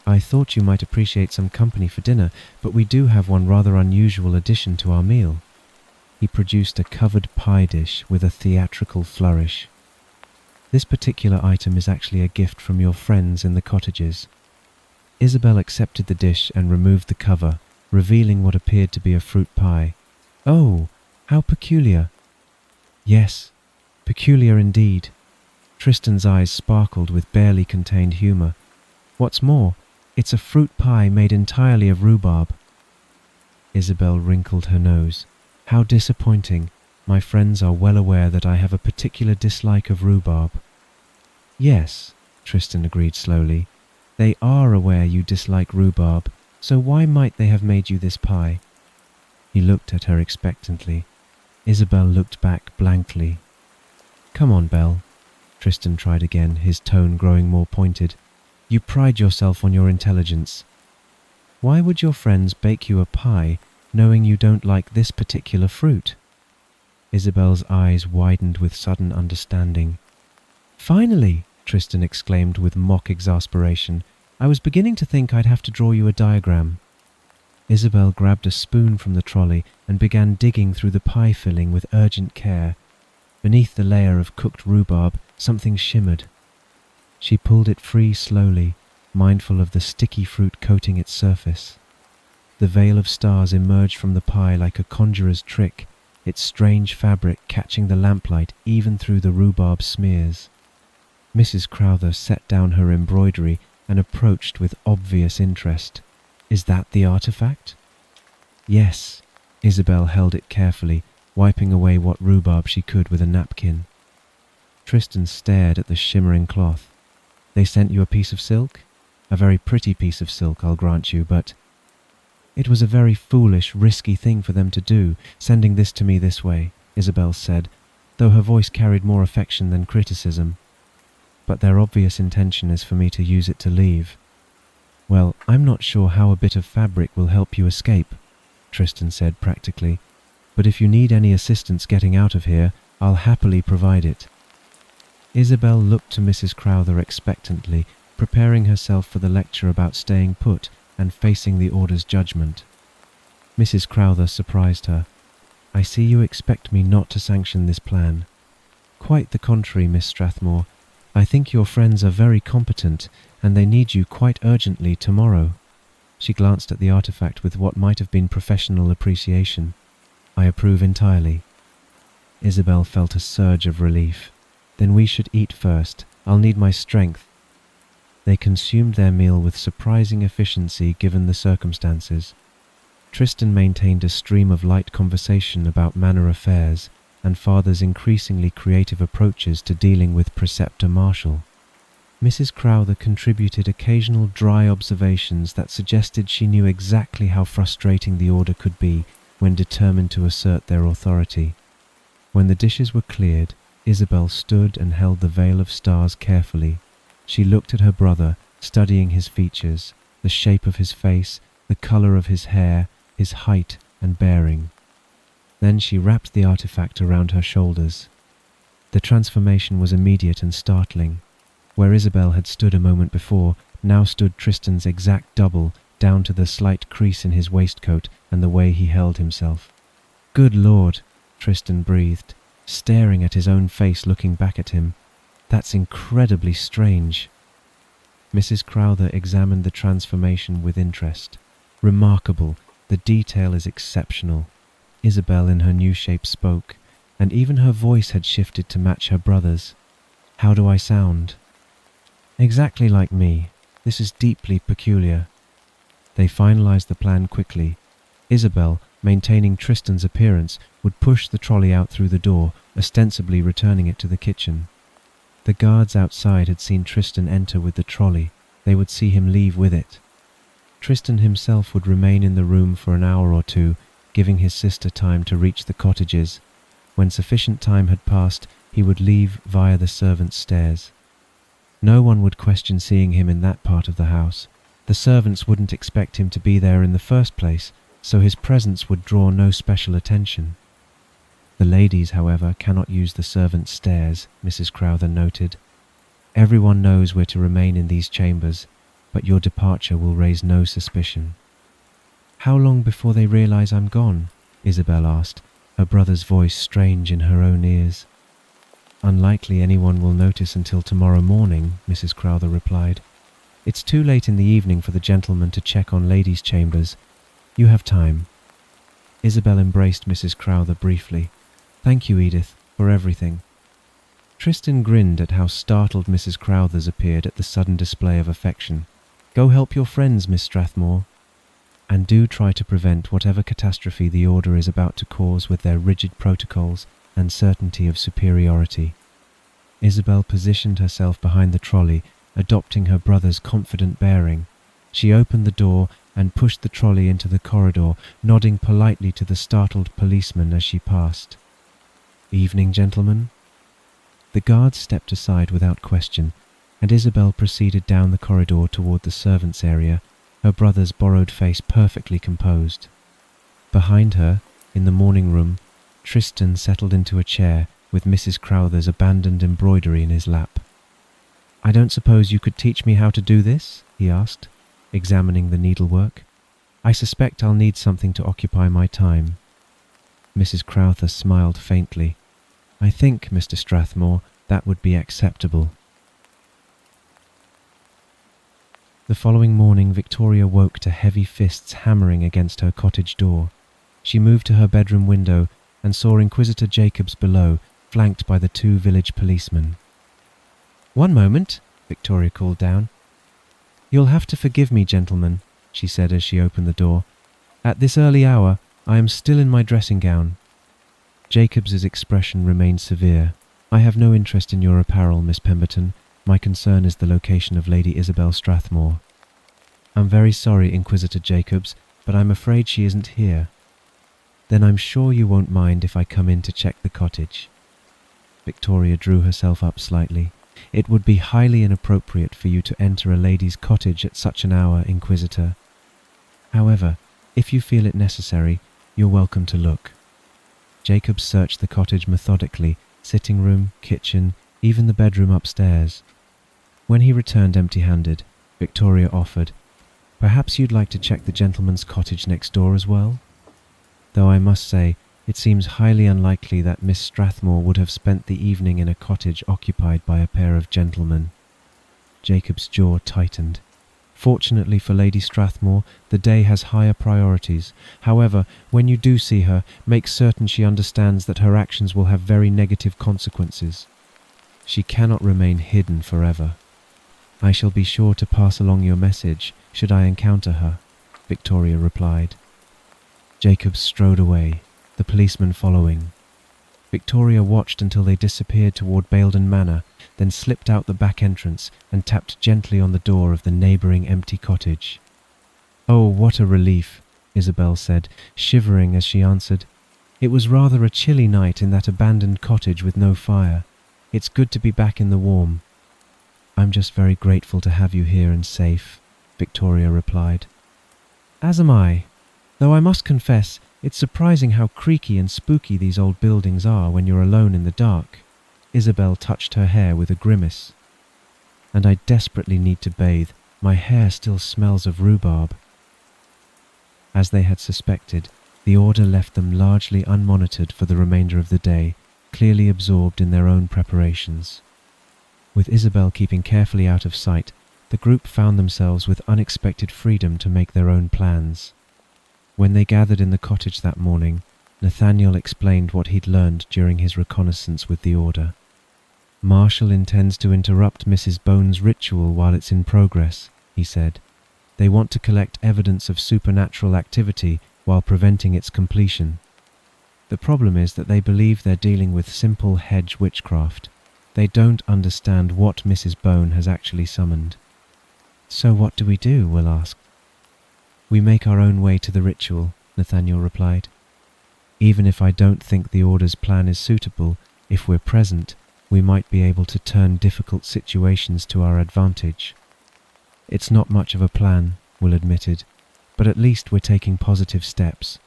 [SPEAKER 1] "I thought you might appreciate some company for dinner, but we do have one rather unusual addition to our meal." He produced a covered pie dish with a theatrical flourish. "This particular item is actually a gift from your friends in the cottages." Isabel accepted the dish and removed the cover, revealing what appeared to be a fruit pie. "Oh, how peculiar." "Yes, peculiar indeed." Tristan's eyes sparkled with barely contained humour. "What's more, it's a fruit pie made entirely of rhubarb." Isabel wrinkled her nose. "How disappointing. My friends are well aware that I have a particular dislike of rhubarb." "Yes," Tristan agreed slowly. "They are aware you dislike rhubarb, so why might they have made you this pie?" He looked at her expectantly. Isabel looked back blankly. "Come on, Belle." Tristan tried again, his tone growing more pointed. "You pride yourself on your intelligence. Why would your friends bake you a pie knowing you don't like this particular fruit?" Isabel's eyes widened with sudden understanding. "Finally!" Tristan exclaimed with mock exasperation. "I was beginning to think I'd have to draw you a diagram." Isabel grabbed a spoon from the trolley and began digging through the pie filling with urgent care. Beneath the layer of cooked rhubarb, something shimmered. She pulled it free slowly, mindful of the sticky fruit coating its surface. The veil of stars emerged from the pie like a conjurer's trick, its strange fabric catching the lamplight even through the rhubarb smears. Mrs. Crowther set down her embroidery and approached with obvious interest. "Is that the artifact?" "Yes." Isabel held it carefully, wiping away what rhubarb she could with a napkin. Tristan stared at the shimmering cloth. "They sent you a piece of silk? A very pretty piece of silk, I'll grant you, but—" "It was a very foolish, risky thing for them to do, sending this to me this way," Isabel said, though her voice carried more affection than criticism. "But their obvious intention is for me to use it to leave." "Well, I'm not sure how a bit of fabric will help you escape," Tristan said practically, "but if you need any assistance getting out of here, I'll happily provide it." Isabel looked to Mrs. Crowther expectantly, preparing herself for the lecture about staying put and facing the order's judgment. Mrs. Crowther surprised her. "I see you expect me not to sanction this plan." "Quite the contrary, Miss Strathmore. I think your friends are very competent, and they need you quite urgently tomorrow." She glanced at the artifact with what might have been professional appreciation. "I approve entirely." Isabel felt a surge of relief. "Then we should eat first. I'll need my strength." They consumed their meal with surprising efficiency given the circumstances. Tristan maintained a stream of light conversation about manor affairs and Father's increasingly creative approaches to dealing with Preceptor Marshall. Mrs. Crowther contributed occasional dry observations that suggested she knew exactly how frustrating the order could be when determined to assert their authority. When the dishes were cleared, Isabel stood and held the veil of stars carefully. She looked at her brother, studying his features, the shape of his face, the colour of his hair, his height and bearing. Then she wrapped the artifact around her shoulders. The transformation was immediate and startling. Where Isabel had stood a moment before, now stood Tristan's exact double, down to the slight crease in his waistcoat and the way he held himself. "Good Lord," Tristan breathed, staring at his own face looking back at him. "That's incredibly strange." Mrs. Crowther examined the transformation with interest. "Remarkable. The detail is exceptional." Isabel in her new shape spoke, and even her voice had shifted to match her brother's. "How do I sound?" "Exactly like me. This is deeply peculiar." They finalized the plan quickly. Isabel, maintaining Tristan's appearance, would push the trolley out through the door, ostensibly returning it to the kitchen. The guards outside had seen Tristan enter with the trolley. They would see him leave with it. Tristan himself would remain in the room for an hour or two, giving his sister time to reach the cottages. When sufficient time had passed, he would leave via the servants' stairs. No one would question seeing him in that part of the house. The servants wouldn't expect him to be there in the first place, so his presence would draw no special attention. The ladies, however, cannot use the servants' stairs, Mrs. Crowther noted. "Everyone knows we're to remain in these chambers, but your departure will raise no suspicion." "How long before they realize I'm gone?" Isabel asked, her brother's voice strange in her own ears. "Unlikely anyone will notice until tomorrow morning," Mrs. Crowther replied. "It's too late in the evening for the gentlemen to check on ladies' chambers. You have time." Isabel embraced Mrs. Crowther briefly. "Thank you, Edith, for everything." Tristan grinned at how startled Mrs. Crowthers appeared at the sudden display of affection. "Go help your friends, Miss Strathmore. And do try to prevent whatever catastrophe the Order is about to cause with their rigid protocols and certainty of superiority." Isabel positioned herself behind the trolley, adopting her brother's confident bearing. She opened the door and pushed the trolley into the corridor, nodding politely to the startled policeman as she passed. "Evening, gentlemen." The guards stepped aside without question, and Isabel proceeded down the corridor toward the servants' area, her brother's borrowed face perfectly composed. Behind her, in the morning room, Tristan settled into a chair with Mrs. Crowther's abandoned embroidery in his lap. "I don't suppose you could teach me how to do this?" he asked, examining the needlework. "I suspect I'll need something to occupy my time." Mrs. Crowther smiled faintly. "I think, Mr. Strathmore, that would be acceptable." The following morning, Victoria woke to heavy fists hammering against her cottage door. She moved to her bedroom window and saw Inquisitor Jacobs below, flanked by the 2 village policemen. "One moment," Victoria called down. "You'll have to forgive me, gentlemen," she said as she opened the door. "At this early hour, I am still in my dressing gown." Jacobs's expression remained severe. "I have no interest in your apparel, Miss Pemberton. My concern is the location of Lady Isabel Strathmore." "I'm very sorry, Inquisitor Jacobs, but I'm afraid she isn't here." "Then I'm sure you won't mind if I come in to check the cottage." Victoria drew herself up slightly. "It would be highly inappropriate for you to enter a lady's cottage at such an hour, Inquisitor. However, if you feel it necessary, you're welcome to look." Jacobs searched the cottage methodically, sitting room, kitchen, even the bedroom upstairs. When he returned empty-handed, Victoria offered, "Perhaps you'd like to check the gentleman's cottage next door as well? Though I must say, it seems highly unlikely that Miss Strathmore would have spent the evening in a cottage occupied by a pair of gentlemen." Jacob's jaw tightened. Fortunately for Lady Strathmore, the day has higher priorities. However, when you do see her, make certain she understands that her actions will have very negative consequences. She cannot remain hidden forever. "I shall be sure to pass along your message, should I encounter her," Victoria replied. Jacobs strode away, the policeman following. Victoria watched until they disappeared toward Baildon Manor, then slipped out the back entrance and tapped gently on the door of the neighbouring empty cottage. "Oh, what a relief," Isabel said, shivering as she answered. "It was rather a chilly night in that abandoned cottage with no fire. It's good to be back in the warm." "I'm just very grateful to have you here and safe," Victoria replied. "As am I, though I must confess, it's surprising how creaky and spooky these old buildings are when you're alone in the dark." Isabel touched her hair with a grimace. "And I desperately need to bathe. My hair still smells of rhubarb." As they had suspected, the order left them largely unmonitored for the remainder of the day, clearly absorbed in their own preparations. With Isabel keeping carefully out of sight, the group found themselves with unexpected freedom to make their own plans. When they gathered in the cottage that morning, Nathaniel explained what he'd learned during his reconnaissance with the order. "Marshall intends to interrupt Mrs. Bone's ritual while it's in progress," he said. "They want to collect evidence of supernatural activity while preventing its completion. The problem is that they believe they're dealing with simple hedge witchcraft. They don't understand what Mrs. Bone has actually summoned." "So what do we do?" Will asked. "We make our own way to the ritual," Nathaniel replied. "Even if I don't think the Order's plan is suitable, if we're present, we might be able to turn difficult situations to our advantage." "It's not much of a plan," Will admitted, "but at least we're taking positive steps."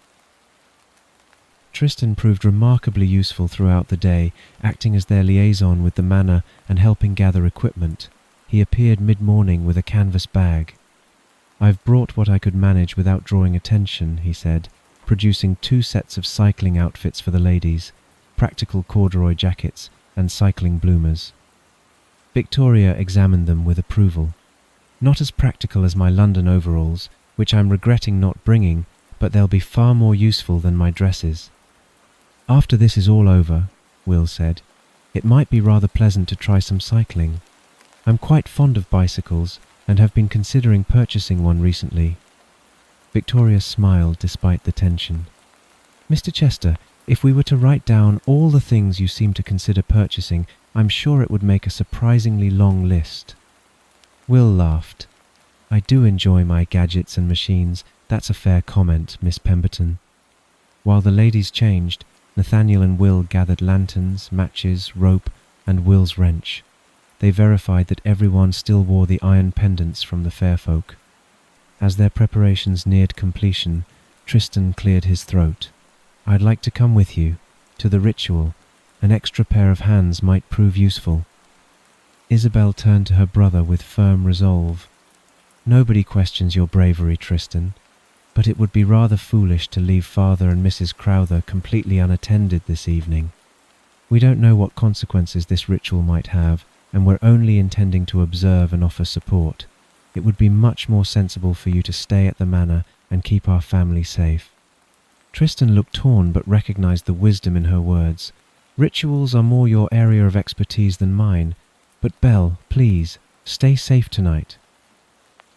[SPEAKER 1] Tristan proved remarkably useful throughout the day, acting as their liaison with the manor and helping gather equipment. He appeared mid-morning with a canvas bag. "I've brought what I could manage without drawing attention," he said, producing 2 sets of cycling outfits for the ladies, practical corduroy jackets and cycling bloomers. Victoria examined them with approval. "Not as practical as my London overalls, which I'm regretting not bringing, but they'll be far more useful than my dresses." "After this is all over," Will said, "it might be rather pleasant to try some cycling. I'm quite fond of bicycles and have been considering purchasing one recently." Victoria smiled despite the tension. "Mr. Chester, if we were to write down all the things you seem to consider purchasing, I'm sure it would make a surprisingly long list." Will laughed. "I do enjoy my gadgets and machines. That's a fair comment, Miss Pemberton." While the ladies changed, Nathaniel and Will gathered lanterns, matches, rope, and Will's wrench. They verified that everyone still wore the iron pendants from the fair folk. As their preparations neared completion, Tristan cleared his throat. "I'd like to come with you, to the ritual. An extra pair of hands might prove useful." Isabel turned to her brother with firm resolve. "Nobody questions your bravery, Tristan, but it would be rather foolish to leave Father and Mrs. Crowther completely unattended this evening. We don't know what consequences this ritual might have, and we're only intending to observe and offer support. It would be much more sensible for you to stay at the manor and keep our family safe." Tristan looked torn but recognized the wisdom in her words. "Rituals are more your area of expertise than mine, but Belle, please, stay safe tonight."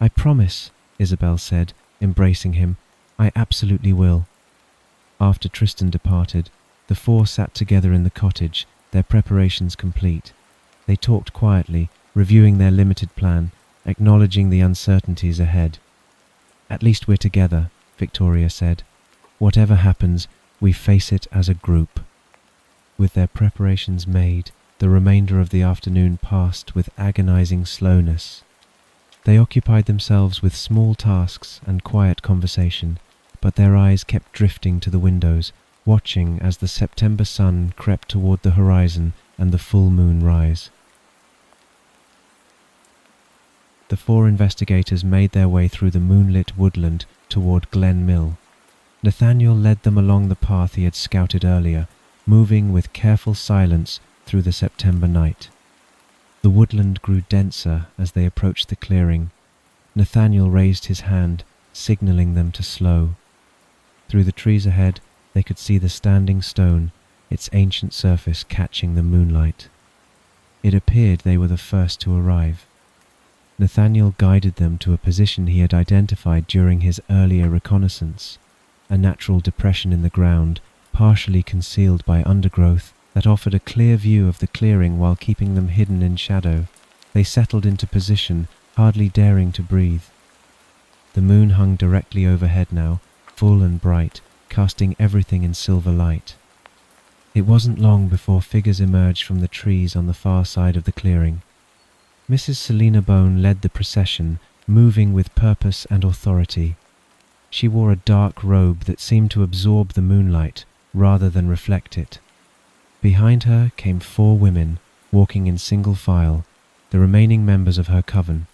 [SPEAKER 1] "I promise," Isabel said, embracing him. "I absolutely will." After Tristan departed, the 4 sat together in the cottage, their preparations complete. They talked quietly, reviewing their limited plan, acknowledging the uncertainties ahead. "At least we're together," Victoria said. "Whatever happens, we face it as a group." With their preparations made, the remainder of the afternoon passed with agonizing slowness. They occupied themselves with small tasks and quiet conversation, but their eyes kept drifting to the windows, watching as the September sun crept toward the horizon and the full moon rise. The 4 investigators made their way through the moonlit woodland toward Glen Mill. Nathaniel led them along the path he had scouted earlier, moving with careful silence through the September night. The woodland grew denser as they approached the clearing. Nathaniel raised his hand, signaling them to slow. Through the trees ahead, they could see the standing stone, its ancient surface catching the moonlight. It appeared they were the first to arrive. Nathaniel guided them to a position he had identified during his earlier reconnaissance, a natural depression in the ground, partially concealed by undergrowth, that offered a clear view of the clearing while keeping them hidden in shadow. They settled into position, hardly daring to breathe. The moon hung directly overhead now, full and bright, casting everything in silver light. It wasn't long before figures emerged from the trees on the far side of the clearing. Mrs. Selina Bone led the procession, moving with purpose and authority. She wore a dark robe that seemed to absorb the moonlight rather than reflect it. Behind her came 4 women, walking in single file, the remaining members of her coven.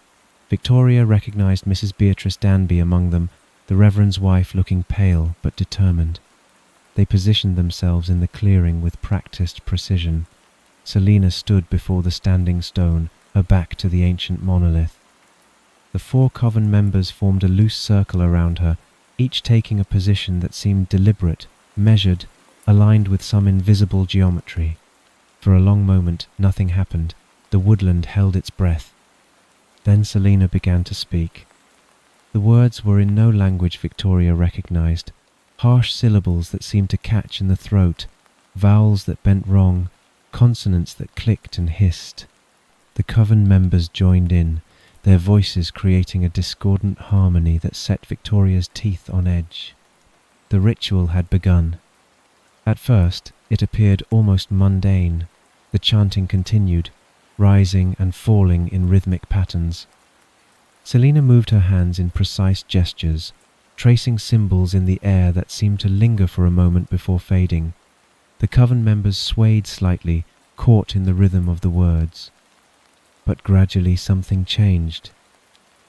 [SPEAKER 1] Victoria recognized Mrs. Beatrice Danby among them, the Reverend's wife looking pale but determined. They positioned themselves in the clearing with practiced precision. Selina stood before the standing stone, her back to the ancient monolith. The 4 coven members formed a loose circle around her, each taking a position that seemed deliberate, measured, aligned with some invisible geometry. For a long moment, nothing happened. The woodland held its breath. Then Selina began to speak. The words were in no language Victoria recognized, harsh syllables that seemed to catch in the throat, vowels that bent wrong, consonants that clicked and hissed. The coven members joined in, their voices creating a discordant harmony that set Victoria's teeth on edge. The ritual had begun. At first, it appeared almost mundane. The chanting continued, rising and falling in rhythmic patterns. Selina moved her hands in precise gestures, tracing symbols in the air that seemed to linger for a moment before fading. The coven members swayed slightly, caught in the rhythm of the words. But gradually something changed.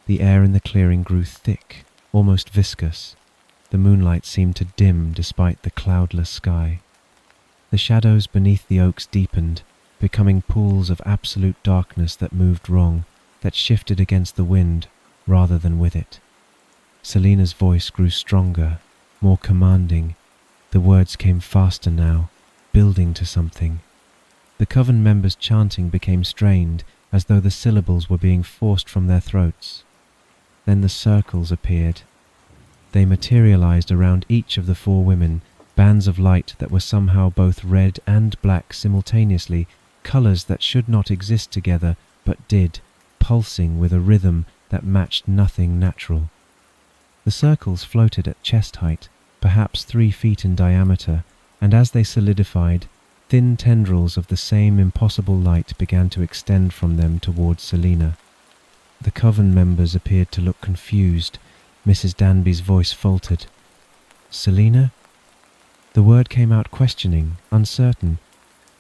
[SPEAKER 1] The air in the clearing grew thick, almost viscous. The moonlight seemed to dim despite the cloudless sky. The shadows beneath the oaks deepened, becoming pools of absolute darkness that moved wrong, that shifted against the wind rather than with it. Selina's voice grew stronger, more commanding. The words came faster now, building to something. The coven members' chanting became strained, as though the syllables were being forced from their throats. Then the circles appeared. They materialized around each of the 4 women, bands of light that were somehow both red and black simultaneously, colors that should not exist together, but did, pulsing with a rhythm that matched nothing natural. The circles floated at chest height, perhaps 3 feet in diameter, and as they solidified, thin tendrils of the same impossible light began to extend from them towards Selina. The coven members appeared to look confused. Mrs. Danby's voice faltered. "Selina?" The word came out questioning, uncertain.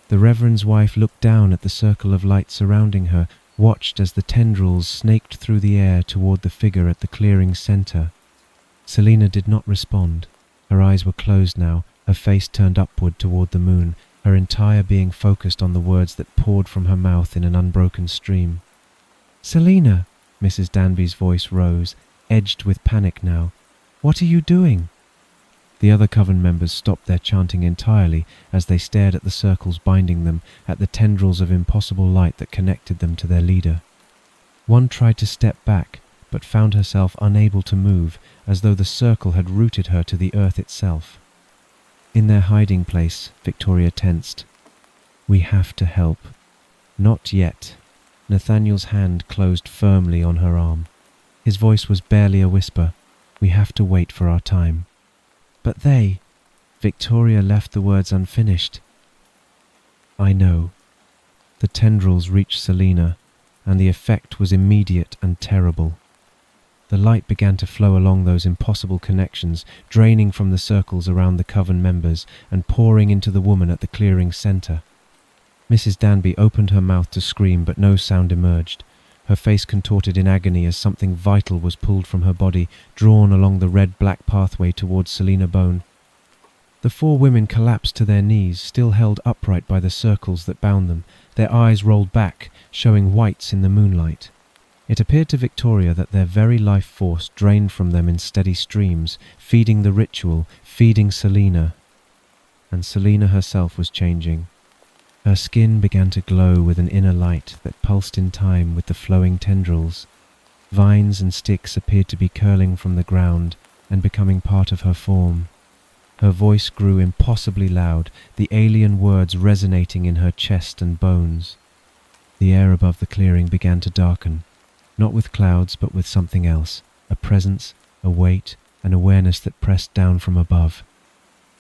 [SPEAKER 1] The Reverend's wife looked down at the circle of light surrounding her, watched as the tendrils snaked through the air toward the figure at the clearing's center. Selina did not respond. Her eyes were closed now, her face turned upward toward the moon, her entire being focused on the words that poured from her mouth in an unbroken stream. "Selina!" Mrs. Danby's voice rose, edged with panic now. "What are you doing?" The other coven members stopped their chanting entirely as they stared at the circles binding them, at the tendrils of impossible light that connected them to their leader. One tried to step back, but found herself unable to move, as though the circle had rooted her to the earth itself. In their hiding place, Victoria tensed. "We have to help." "Not yet." Nathaniel's hand closed firmly on her arm. His voice was barely a whisper. "We have to wait for our time." "But they—" Victoria left the words unfinished. "I know." The tendrils reached Selina, and the effect was immediate and terrible. The light began to flow along those impossible connections, draining from the circles around the coven members and pouring into the woman at the clearing's center. Mrs. Danby opened her mouth to scream, but no sound emerged. Her face contorted in agony as something vital was pulled from her body, drawn along the red-black pathway towards Selina Bone. The 4 women collapsed to their knees, still held upright by the circles that bound them, their eyes rolled back, showing whites in the moonlight. It appeared to Victoria that their very life force drained from them in steady streams, feeding the ritual, feeding Selina. And Selina herself was changing. Her skin began to glow with an inner light that pulsed in time with the flowing tendrils. Vines and sticks appeared to be curling from the ground and becoming part of her form. Her voice grew impossibly loud, the alien words resonating in her chest and bones. The air above the clearing began to darken, not with clouds but with something else, a presence, a weight, an awareness that pressed down from above.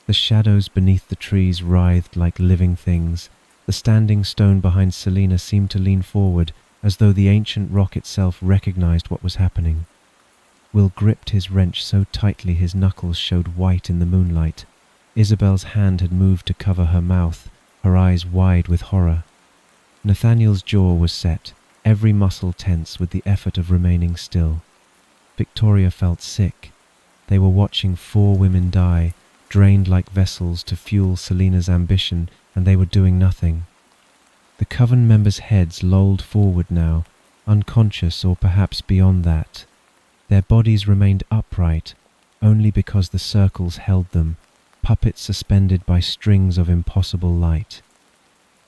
[SPEAKER 1] The shadows beneath the trees writhed like living things. The standing stone behind Selina seemed to lean forward, as though the ancient rock itself recognized what was happening. Will gripped his wrench so tightly his knuckles showed white in the moonlight. Isabel's hand had moved to cover her mouth, her eyes wide with horror. Nathaniel's jaw was set, every muscle tense with the effort of remaining still. Victoria felt sick. They were watching 4 women die, drained like vessels to fuel Selina's ambition, and they were doing nothing. The coven members' heads lolled forward now, unconscious or perhaps beyond that. Their bodies remained upright, only because the circles held them, puppets suspended by strings of impossible light.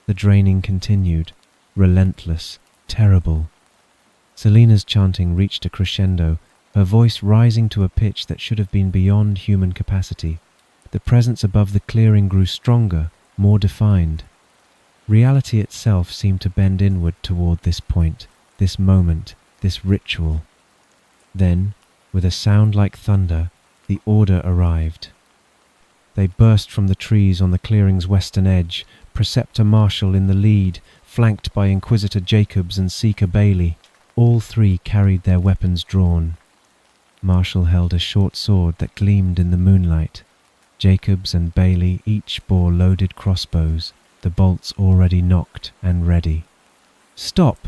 [SPEAKER 1] The draining continued, relentless, terrible. Selina's chanting reached a crescendo, her voice rising to a pitch that should have been beyond human capacity. The presence above the clearing grew stronger, more defined. Reality itself seemed to bend inward toward this point, this moment, this ritual. Then, with a sound like thunder, the order arrived. They burst from the trees on the clearing's western edge, Preceptor Marshall in the lead, flanked by Inquisitor Jacobs and Seeker Bailey. All 3 carried their weapons drawn. Marshall held a short sword that gleamed in the moonlight. Jacobs and Bailey each bore loaded crossbows, the bolts already nocked and ready. "Stop!"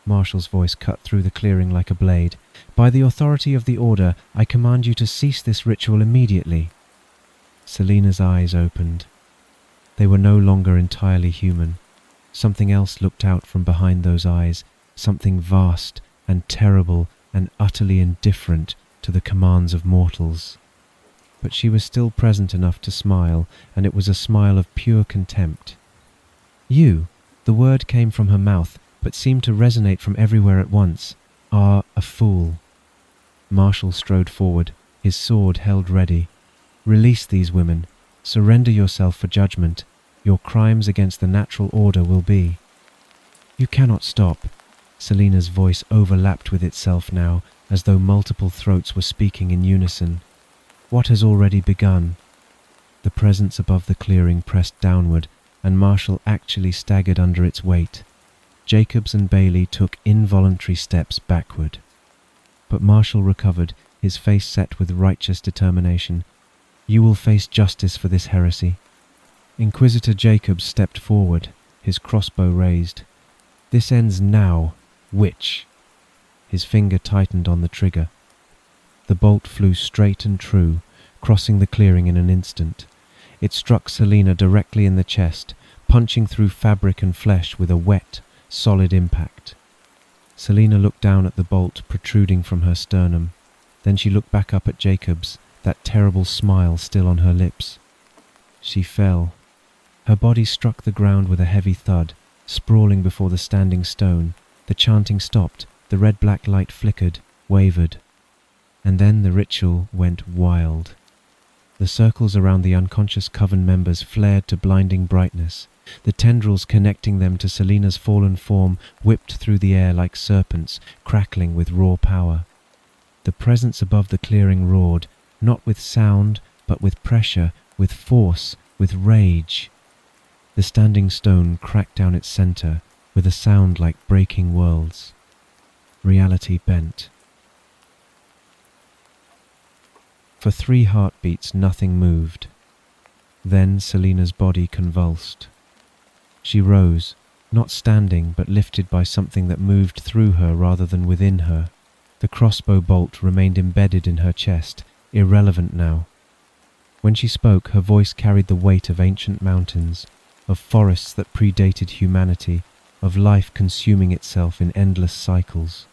[SPEAKER 1] Marshall's voice cut through the clearing like a blade. "By the authority of the Order, I command you to cease this ritual immediately." Selina's eyes opened. They were no longer entirely human. Something else looked out from behind those eyes, something vast and terrible and utterly indifferent to the commands of mortals. But she was still present enough to smile, and it was a smile of pure contempt. "You," the word came from her mouth, but seemed to resonate from everywhere at once, "are a fool." Marshall strode forward, his sword held ready. "Release these women. Surrender yourself for judgment. Your crimes against the natural order will be." "You cannot stop." Selina's voice overlapped with itself now, as though multiple throats were speaking in unison. "What has already begun?" The presence above the clearing pressed downward, and Marshall actually staggered under its weight. Jacobs and Bailey took involuntary steps backward. But Marshall recovered, his face set with righteous determination. "You will face justice for this heresy." Inquisitor Jacobs stepped forward, his crossbow raised. "This ends now. Which?" His finger tightened on the trigger. The bolt flew straight and true, crossing the clearing in an instant. It struck Selina directly in the chest, punching through fabric and flesh with a wet, solid impact. Selina looked down at the bolt protruding from her sternum. Then she looked back up at Jacobs, that terrible smile still on her lips. She fell. Her body struck the ground with a heavy thud, sprawling before the standing stone. The chanting stopped, the red-black light flickered, wavered. And then the ritual went wild. The circles around the unconscious coven members flared to blinding brightness. The tendrils connecting them to Selina's fallen form whipped through the air like serpents, crackling with raw power. The presence above the clearing roared, not with sound, but with pressure, with force, with rage. The standing stone cracked down its center, with a sound like breaking worlds. Reality bent. For 3 heartbeats nothing moved. Then Selina's body convulsed. She rose, not standing but lifted by something that moved through her rather than within her. The crossbow bolt remained embedded in her chest, irrelevant now. When she spoke, her voice carried the weight of ancient mountains, of forests that predated humanity, of life consuming itself in endless cycles.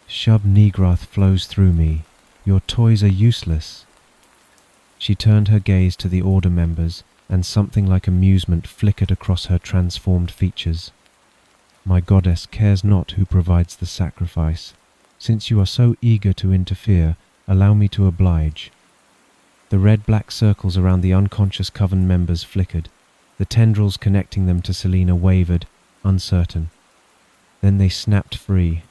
[SPEAKER 1] "Shub Nigrath flows through me. Your toys are useless." She turned her gaze to the Order members, and something like amusement flickered across her transformed features. "My goddess cares not who provides the sacrifice. Since you are so eager to interfere, allow me to oblige." The red-black circles around the unconscious coven members flickered. The tendrils connecting them to Selina wavered, uncertain. Then they snapped free.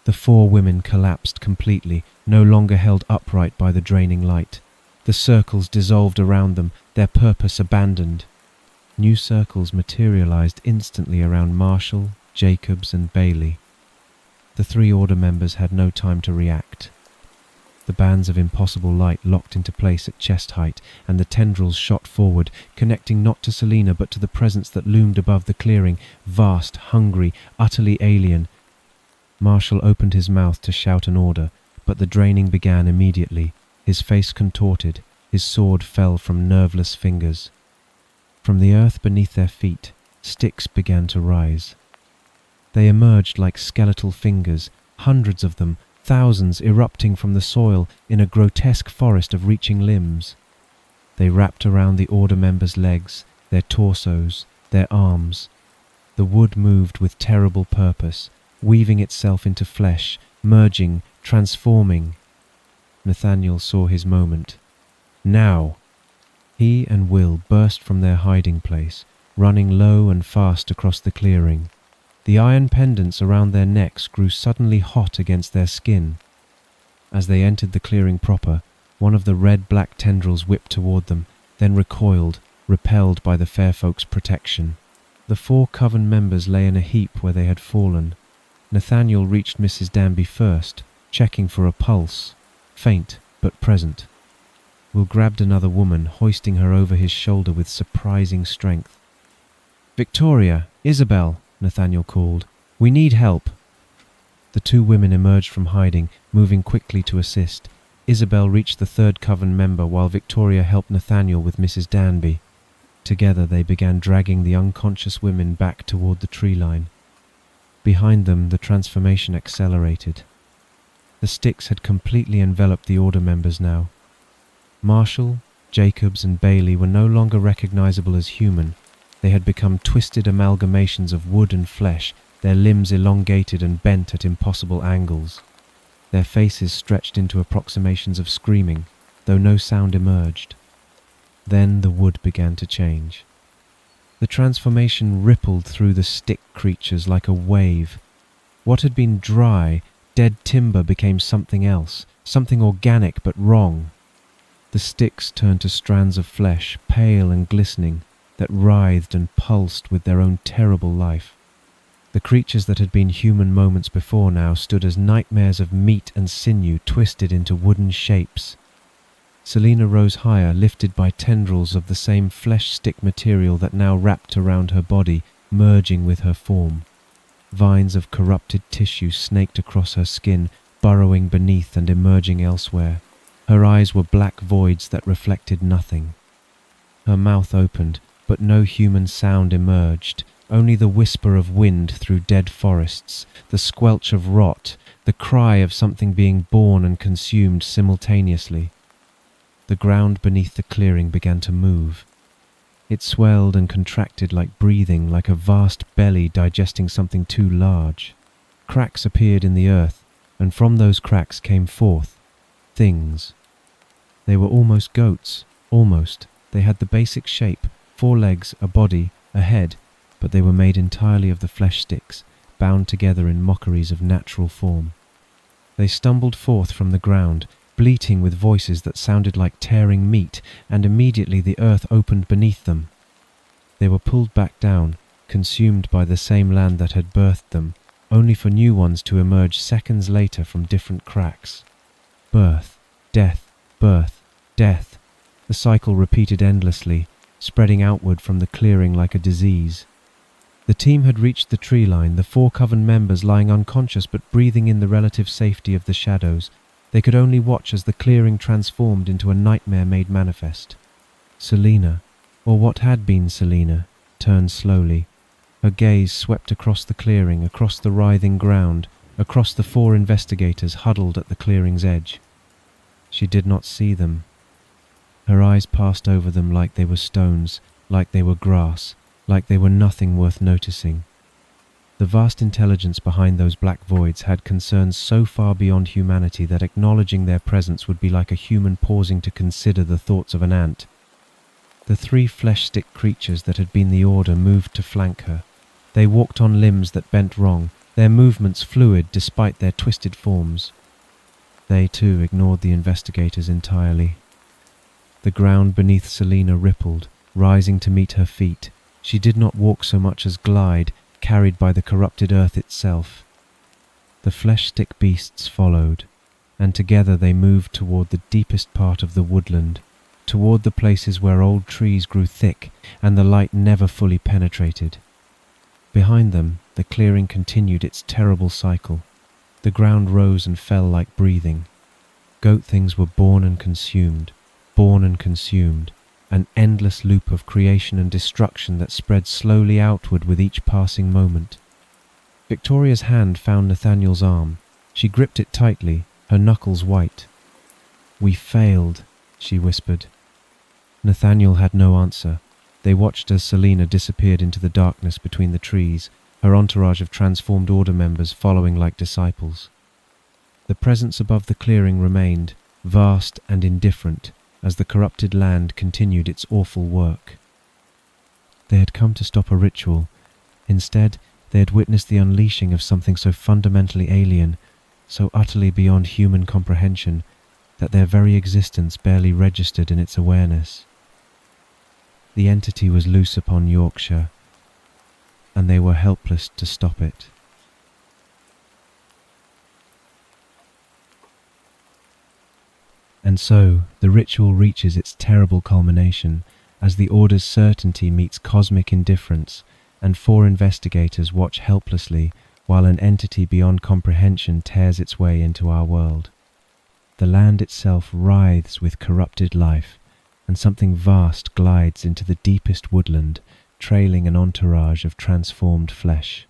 [SPEAKER 1] The 4 women collapsed completely, no longer held upright by the draining light. The circles dissolved around them, their purpose abandoned. New circles materialized instantly around Marshall, Jacobs, and Bailey. The 3 Order members had no time to react. The bands of impossible light locked into place at chest height, and the tendrils shot forward, connecting not to Selina but to the presence that loomed above the clearing, vast, hungry, utterly alien. Marshall opened his mouth to shout an order, but the draining began immediately. His face contorted, his sword fell from nerveless fingers. From the earth beneath their feet, sticks began to rise. They emerged like skeletal fingers, hundreds of them, thousands erupting from the soil in a grotesque forest of reaching limbs. They wrapped around the order members' legs, their torsos, their arms. The wood moved with terrible purpose, weaving itself into flesh, merging, transforming. Nathaniel saw his moment. Now! He and Will burst from their hiding place, running low and fast across the clearing. The iron pendants around their necks grew suddenly hot against their skin. As they entered the clearing proper, one of the red-black tendrils whipped toward them, then recoiled, repelled by the fair folk's protection. The 4 coven members lay in a heap where they had fallen. Nathaniel reached Mrs. Danby first, checking for a pulse, faint but present. Will grabbed another woman, hoisting her over his shoulder with surprising strength. "Victoria! Isabel!" Nathaniel called. "We need help!" The 2 women emerged from hiding, moving quickly to assist. Isabel reached the 3rd coven member while Victoria helped Nathaniel with Mrs. Danby. Together they began dragging the unconscious women back toward the tree line. Behind them the transformation accelerated. The sticks had completely enveloped the order members now. Marshall, Jacobs and Bailey were no longer recognizable as human. They had become twisted amalgamations of wood and flesh, their limbs elongated and bent at impossible angles. Their faces stretched into approximations of screaming, though no sound emerged. Then the wood began to change. The transformation rippled through the stick creatures like a wave. What had been dry, dead timber became something else, something organic but wrong. The sticks turned to strands of flesh, pale and glistening, that writhed and pulsed with their own terrible life. The creatures that had been human moments before now stood as nightmares of meat and sinew twisted into wooden shapes. Selina rose higher, lifted by tendrils of the same flesh-stick material that now wrapped around her body, merging with her form. Vines of corrupted tissue snaked across her skin, burrowing beneath and emerging elsewhere. Her eyes were black voids that reflected nothing. Her mouth opened, but no human sound emerged, only the whisper of wind through dead forests, the squelch of rot, the cry of something being born and consumed simultaneously. The ground beneath the clearing began to move. It swelled and contracted like breathing, like a vast belly digesting something too large. Cracks appeared in the earth, and from those cracks came forth things. They were almost goats, almost. They had the basic shape, 4 legs, a body, a head, but they were made entirely of the flesh sticks, bound together in mockeries of natural form. They stumbled forth from the ground, bleating with voices that sounded like tearing meat, and immediately the earth opened beneath them. They were pulled back down, consumed by the same land that had birthed them, only for new ones to emerge seconds later from different cracks. Birth, death, birth, death. The cycle repeated endlessly, spreading outward from the clearing like a disease. The team had reached the tree line, the 4 coven members lying unconscious but breathing in the relative safety of the shadows. They could only watch as the clearing transformed into a nightmare made manifest. Selina, or what had been Selina, turned slowly. Her gaze swept across the clearing, across the writhing ground, across the 4 investigators huddled at the clearing's edge. She did not see them. Her eyes passed over them like they were stones, like they were grass, like they were nothing worth noticing. The vast intelligence behind those black voids had concerns so far beyond humanity that acknowledging their presence would be like a human pausing to consider the thoughts of an ant. The 3 flesh-stick creatures that had been the order moved to flank her. They walked on limbs that bent wrong, their movements fluid despite their twisted forms. They too ignored the investigators entirely. The ground beneath Selina rippled, rising to meet her feet. She did not walk so much as glide, carried by the corrupted earth itself. The flesh-stick beasts followed, and together they moved toward the deepest part of the woodland, toward the places where old trees grew thick and the light never fully penetrated. Behind them, the clearing continued its terrible cycle. The ground rose and fell like breathing. Goat things were born and consumed, an endless loop of creation and destruction that spread slowly outward with each passing moment. Victoria's hand found Nathaniel's arm. She gripped it tightly, her knuckles white. "We failed," she whispered. Nathaniel had no answer. They watched as Selina disappeared into the darkness between the trees, her entourage of transformed order members following like disciples. The presence above the clearing remained, vast and indifferent, as the corrupted land continued its awful work. They had come to stop a ritual. Instead, they had witnessed the unleashing of something so fundamentally alien, so utterly beyond human comprehension, that their very existence barely registered in its awareness. The entity was loose upon Yorkshire, and they were helpless to stop it. And so, the ritual reaches its terrible culmination as the Order's certainty meets cosmic indifference, and 4 investigators watch helplessly while an entity beyond comprehension tears its way into our world. The land itself writhes with corrupted life, and something vast glides into the deepest woodland, trailing an entourage of transformed flesh.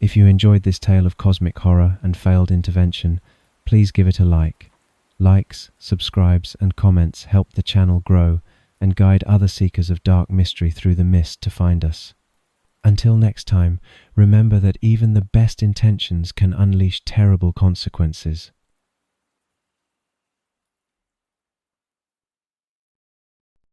[SPEAKER 1] If you enjoyed this tale of cosmic horror and failed intervention, please give it a like. Likes, subscribes, and comments help the channel grow and guide other seekers of dark mystery through the mist to find us. Until next time, remember that even the best intentions can unleash terrible consequences.